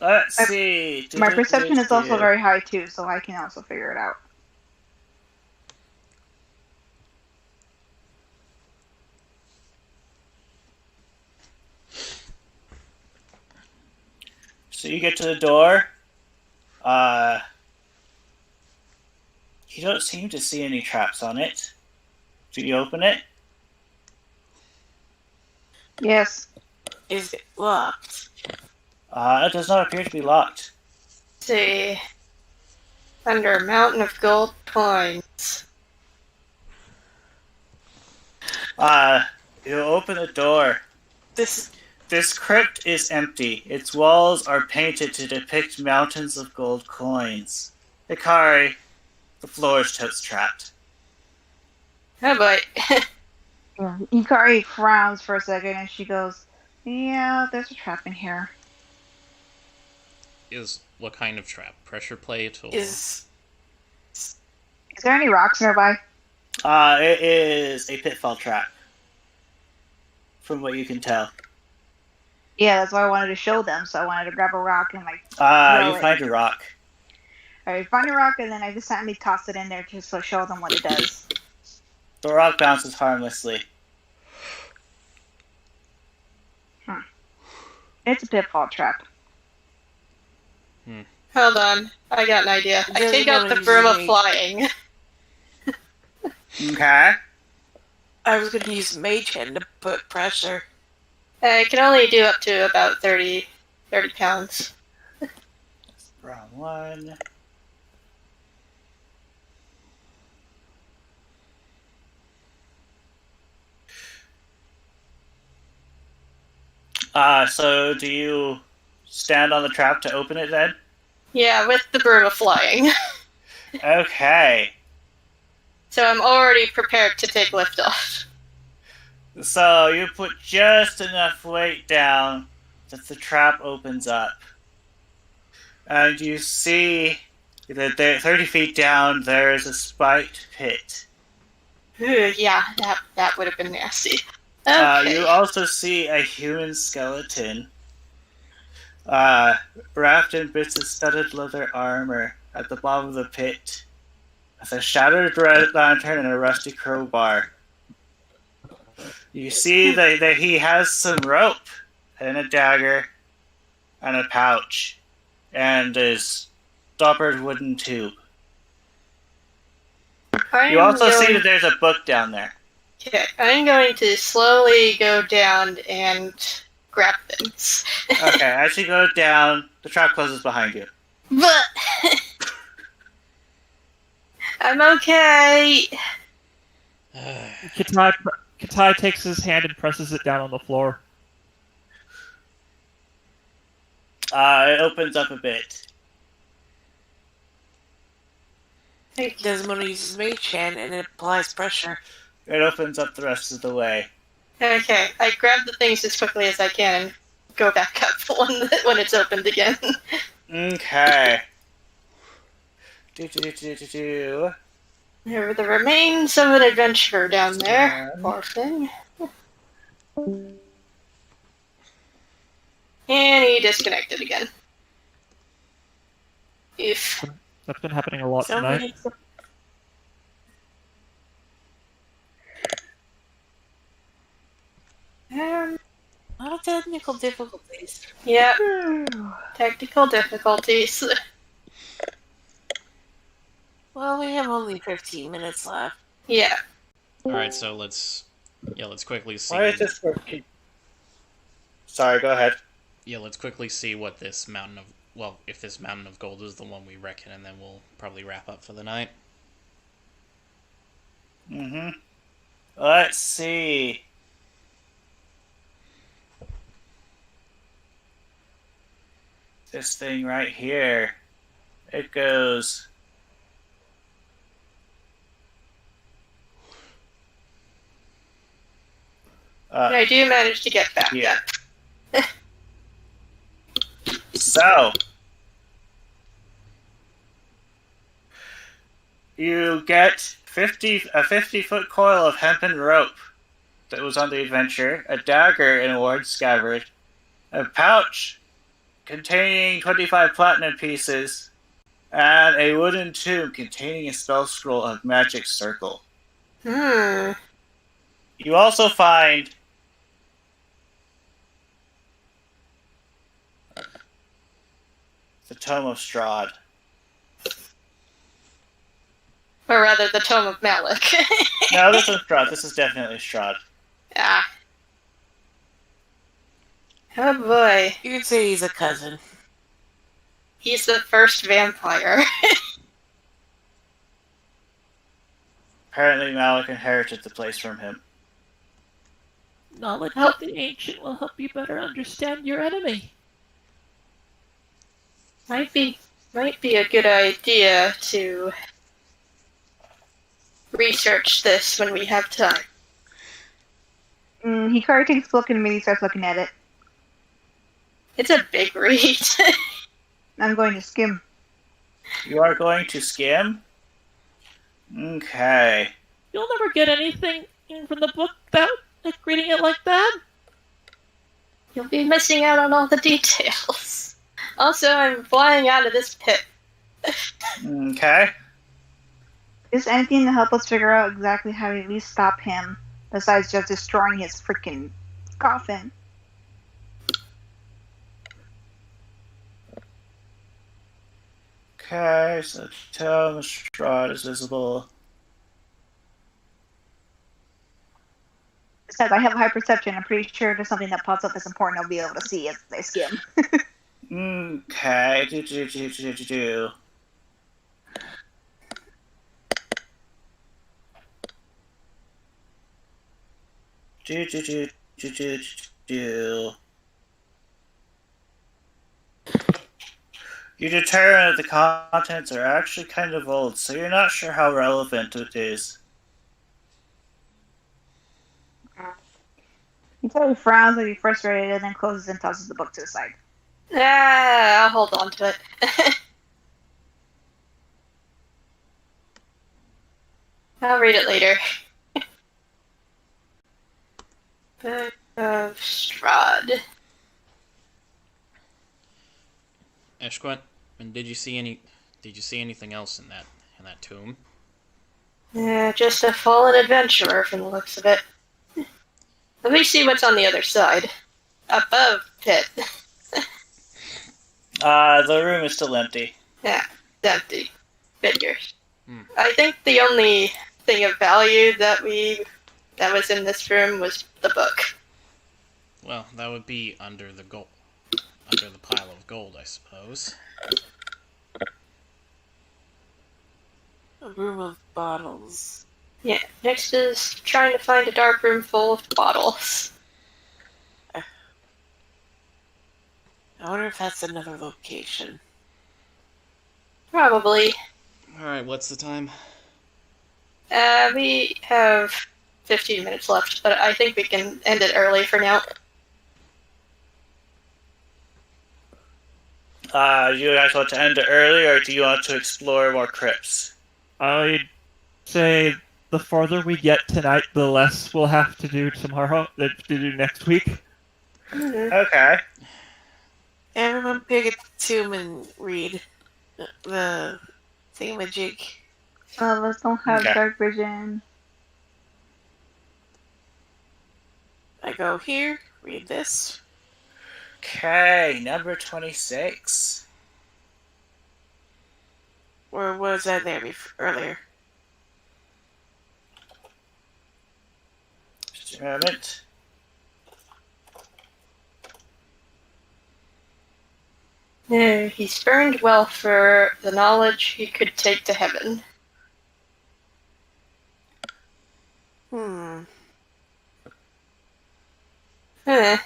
Let's see. My perception is also very high, too, so I can also figure it out. So you get to the door. You don't seem to see any traps on it. Do you open it? Yes. Is it locked? It does not appear to be locked. Let's see. Under a mountain of gold coins. You open the door. This crypt is empty. Its walls are painted to depict mountains of gold coins. Hikari, the floor is totes trapped. Oh boy. Yeah. Hikari frowns for a second and she goes, yeah, there's a trap in here. What kind of trap? Pressure plate or... Is there any rocks nearby? It is a pitfall trap, from what you can tell. Yeah, that's why I wanted to show them. So I wanted to grab a rock and like. You find a rock. Alright, find a rock and then I just silently toss it in there just to show them what it does. The rock bounces harmlessly. It's a pitfall trap. Hold on, I got an idea. I take out the broom of flying. Okay. I was going to use Mage Hand to put pressure. I can only do up to about 30 pounds. Wrong one. So do you stand on the trap to open it then? Yeah, with the broom of flying. Okay. So I'm already prepared to take liftoff. So you put just enough weight down that the trap opens up. And you see that 30 feet down there is a spiked pit. Ooh, yeah, that would have been nasty. Okay. You also see a human skeleton wrapped in bits of studded leather armor at the bottom of the pit, with a shattered red lantern and a rusty crowbar. You see that he has some rope and a dagger and a pouch and a stoppered wooden tube. You also see that there's a book down there. Okay, I'm going to slowly go down and grab things. Okay, as you go down, the trap closes behind you. But I'm okay. Katai takes his hand and presses it down on the floor. It opens up a bit. Desmond uses Mage Hand and it applies pressure. It opens up the rest of the way. Okay, I grab the things as quickly as I can and go back up when it's opened again. Okay. There are the remains of an adventurer down there. Poor thing. And he disconnected again. Oof. That's been happening a lot tonight. A lot of technical difficulties. Yep. Technical difficulties. Well, we have only 15 minutes left. Yeah. Alright, so let's quickly see. Why is this working? Sorry, go ahead. Yeah, let's quickly see what this mountain of... Well, if this mountain of gold is the one we reckon, and then we'll probably wrap up for the night. Let's see. This thing right here. It goes... I do manage to get back. Yeah. So, you get a 50-foot coil of hempen rope that was on the adventure, a dagger in a large scabbard, a pouch containing 25 platinum pieces, and a wooden tube containing a spell scroll of magic circle. You also find the Tome of Strahd. Or rather, the Tome of Malik. No, this is Strahd. This is definitely Strahd. Ah. Oh boy. You could say he's a cousin. He's the first vampire. Apparently Malik inherited the place from him. Knowledge of the ancient will help you better understand your enemy. Might be a good idea to research this when we have time. Hikari takes a look and immediately starts looking at it. It's a big read. I'm going to skim. You are going to skim? Okay. you'll never get anything from the book without reading it like that. You'll be missing out on all the details. Also, I'm flying out of this pit. Okay. Is anything to help us figure out exactly how to at least stop him, besides just destroying his freaking coffin? Okay, so tell the Strahd is visible. Besides, I have high perception. I'm pretty sure there's something that pops up that's important I'll be able to see as I skim. Okay, do. Do. You determine that the contents are actually kind of old, so you're not sure how relevant it is. He totally frowns when he frustrated and then closes and tosses the book to the side. I'll hold on to it. I'll read it later. Book of Strahd. Eshquet, and did you see anything else in that tomb? Just a fallen adventurer from the looks of it. Let me see what's on the other side. Above pit. The room is still empty. Yeah, it's empty. Figures. I think the only thing of value that was in this room was the book. Well, that would be under the pile of gold, I suppose. A room of bottles. Yeah, next is trying to find a dark room full of bottles. I wonder if that's another location. Probably. Alright, what's the time? We have 15 minutes left, but I think we can end it early for now. You guys want to end it early, or do you want to explore more crypts? I'd say the farther we get tonight, the less we'll have to do tomorrow, to do next week. Mm-hmm. Okay. Everyone pick a tomb and read the thingamajig. Some of us don't have Okay. dark vision. I go here, read this. Okay, number 26. Or was that there earlier? Just a moment. No, he's burned well for the knowledge he could take to heaven. Hmm. Huh.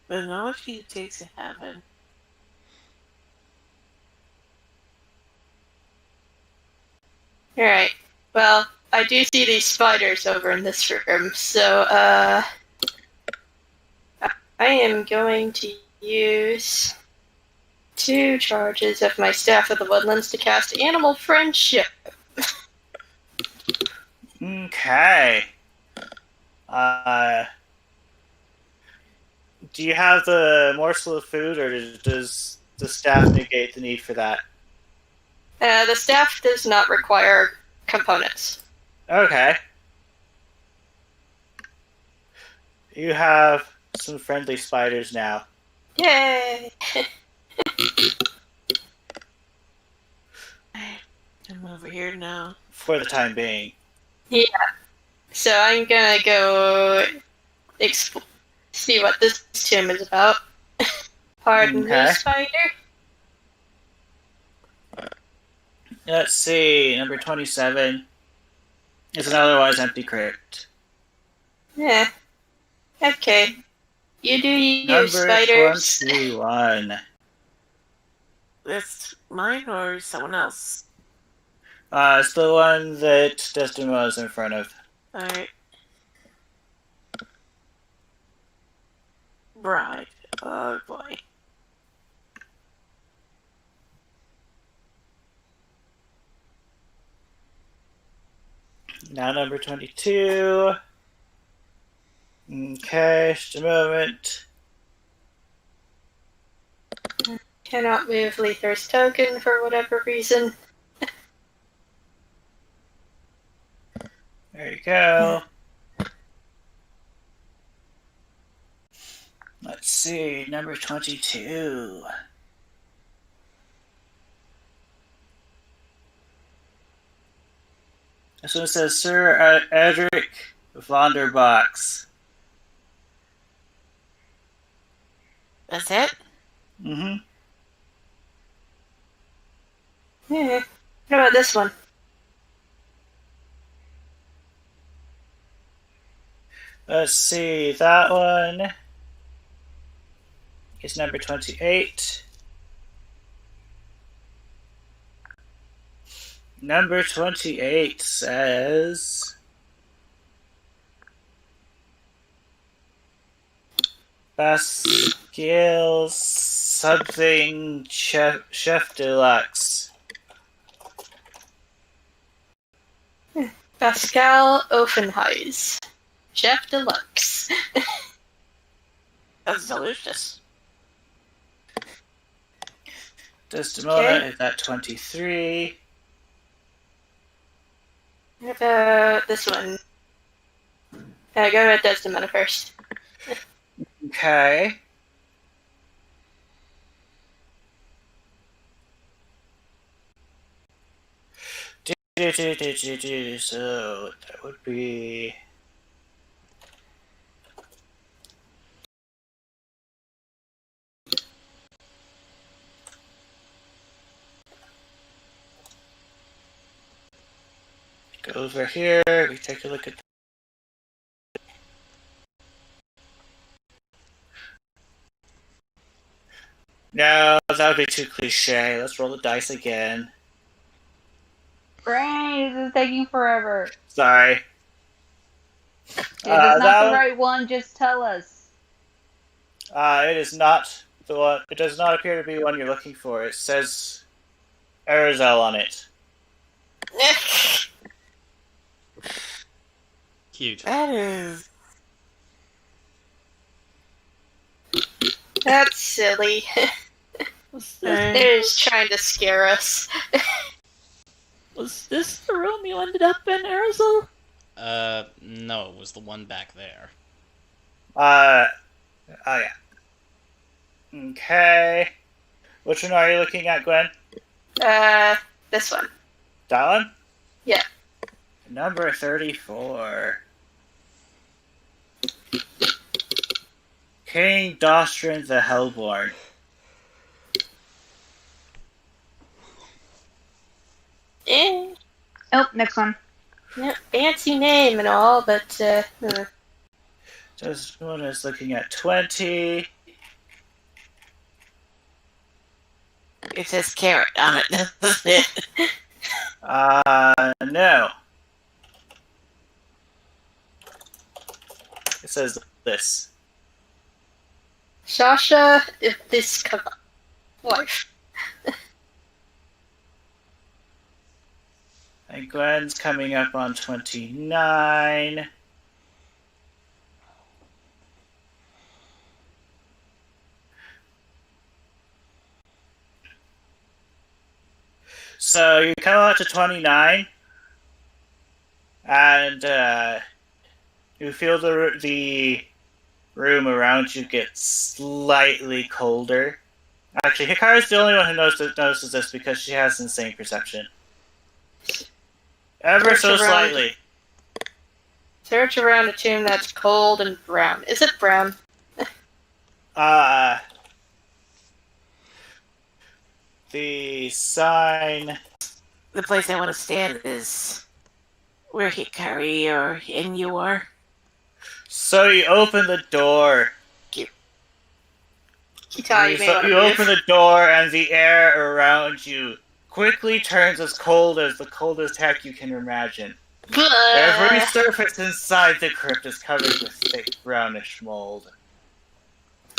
The knowledge he takes to heaven. Alright. Well, I do see these spiders over in this room, so, I am going to use 2 charges of my Staff of the Woodlands to cast Animal Friendship. Okay. Do you have the morsel of food, or does the staff negate the need for that? The staff does not require components. Okay. You have some friendly spiders now. Yay! I'm over here now. For the time being. Yeah. So I'm gonna go see what this tomb is about. Pardon Okay. me, spider. Let's see, number 27 is an otherwise empty crypt. Yeah. Okay. You do you, Number spiders. 21. That's mine or someone else? It's the one that Destin was in front of. Alright. Bride. Oh boy. Now number 22. Okay, just a moment. Cannot move Lether's token for whatever reason. There you go. Let's see, number 22. This one says Sir Edric Vonderbox. That's it? Mm-hmm. Yeah. What about this one? Let's see, that one is number 28. Number 28 says Pascal something Chef Deluxe. Pascal Offenheis. Chef Deluxe. That's delicious. Desdemona is at 23. What about this one? Go with Desdemona first. Okay. So that would be go over here, we take a look at no, that would be too cliche. Let's roll the dice again. Brain, this is taking forever. Sorry. If it's not that the one- right one, just tell us. It is not the one. It does not appear to be one you're looking for. It says Aerosol on it. Cute. That is. That's silly. They're just trying to scare us. Was this the room you ended up in, Aerosol? No, it was the one back there. Oh yeah. Okay. Which one are you looking at, Gwen? This one. That one? Yeah. Number 34. King Dostrin the Hellborn. Eh. Oh, next one. Yep, fancy name and all, but This one is looking at 20. It says carrot on it, doesn't it? No. It says this. Sasha Iviskova. Wife. And Gwen's coming up on 29. So you come up to 29, and you feel the room around you get slightly colder. Actually, Hikaru's the only one who notices this because she has insane perception. Ever so slightly. Search around a tomb that's cold and brown. Is it brown? The sign. The place I want to stand is where Hikari and you are. So you open the door. Kitai, you may want to You move. open the door, and the air around you quickly turns as cold as the coldest heck you can imagine. Every surface inside the crypt is covered with thick brownish mold.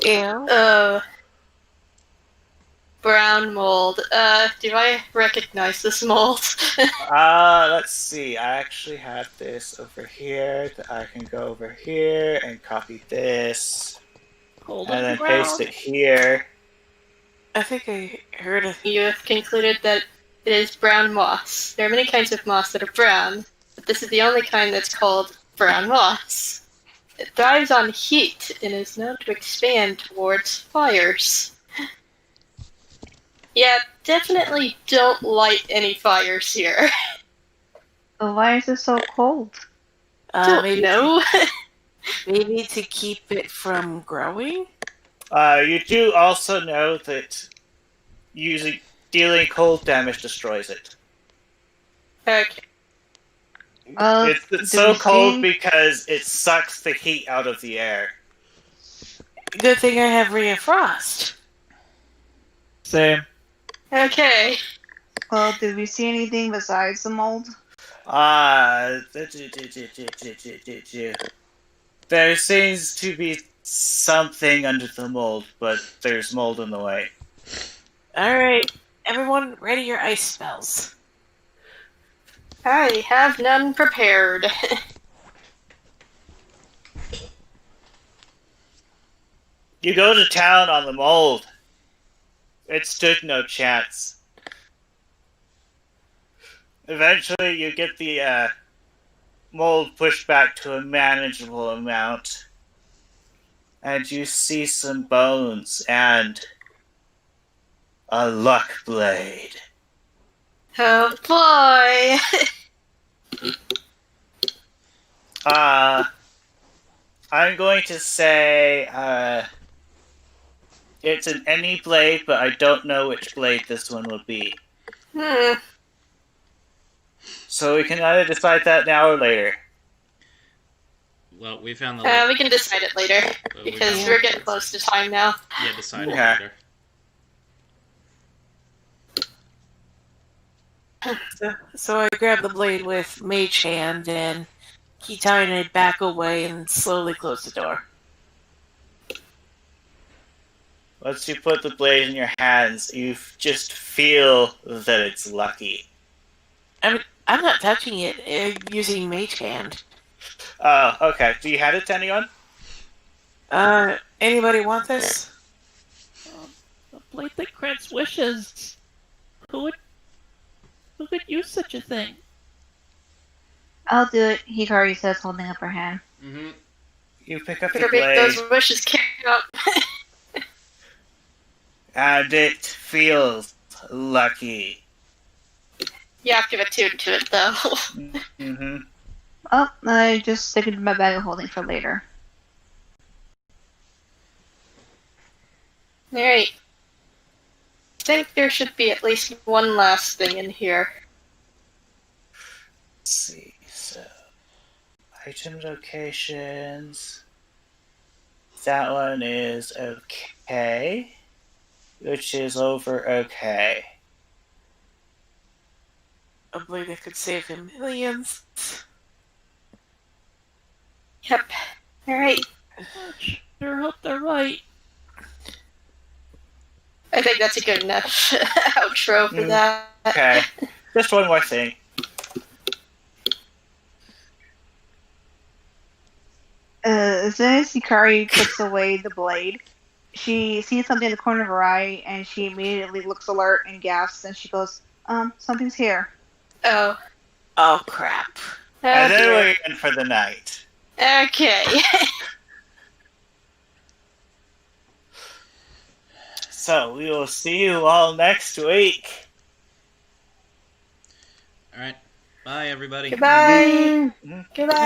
Ew. Bori, brown mold. Do I recognize this mold? Let's see. I actually have this over here. I can go over here and copy this. Hold And then ground. paste it here. I think I heard it. You have concluded that it is brown moss. There are many kinds of moss that are brown, but this is the only kind that's called brown moss. It thrives on heat and is known to expand towards fires. Yeah, definitely don't light any fires here. Why is it so cold? Maybe No. maybe to keep it from growing. You do also know that dealing cold damage destroys it. Okay. It's so cold because it sucks the heat out of the air. Good thing I have Ray of Frost. Same. Okay. Well, did we see anything besides the mold? There seems to be something under the mold, but there's mold in the way. Alright, everyone, ready your ice spells. I have none prepared. You go to town on the mold. It stood no chance. Eventually, you get the mold pushed back to a manageable amount. And you see some bones and a luck blade. Oh boy. I'm going to say it's an any blade, but I don't know which blade this one will be. So we can either decide that now or later. Well, we found the. We can decide it later, because we're getting close to time now. Yeah, decide it Okay. later. So I grab the blade with Mage Hand and Kitai and I back away and slowly close the door. Once you put the blade in your hands, you just feel that it's lucky. I'm not touching it using Mage Hand. Oh, okay. Do you hand it to anyone? Anybody want this? A blade that grants wishes. Who could use such a thing? I'll do it, Hikari says, holding up her hand. Mm-hmm. You pick up the Better make blade, those wishes count up. and it feels lucky. You have to attune to it, though. Mm-hmm. Oh, I just stick it in my bag of holding for later. Alright. I think there should be at least one last thing in here. Let's see. So, item locations. That one is okay. Which is over okay. A blade that could save him millions. Yep. Alright. Sure hope they're right. I think that's a good enough outro for that. Okay. Just one more thing. As soon as Hikari puts away the blade, she sees something in the corner of her eye, and she immediately looks alert and gasps, and she goes, something's here. Oh. Oh crap. And then Okay. we're in for the night. Okay. So, we will see you all next week. All right. Bye, everybody. Goodbye. Goodbye.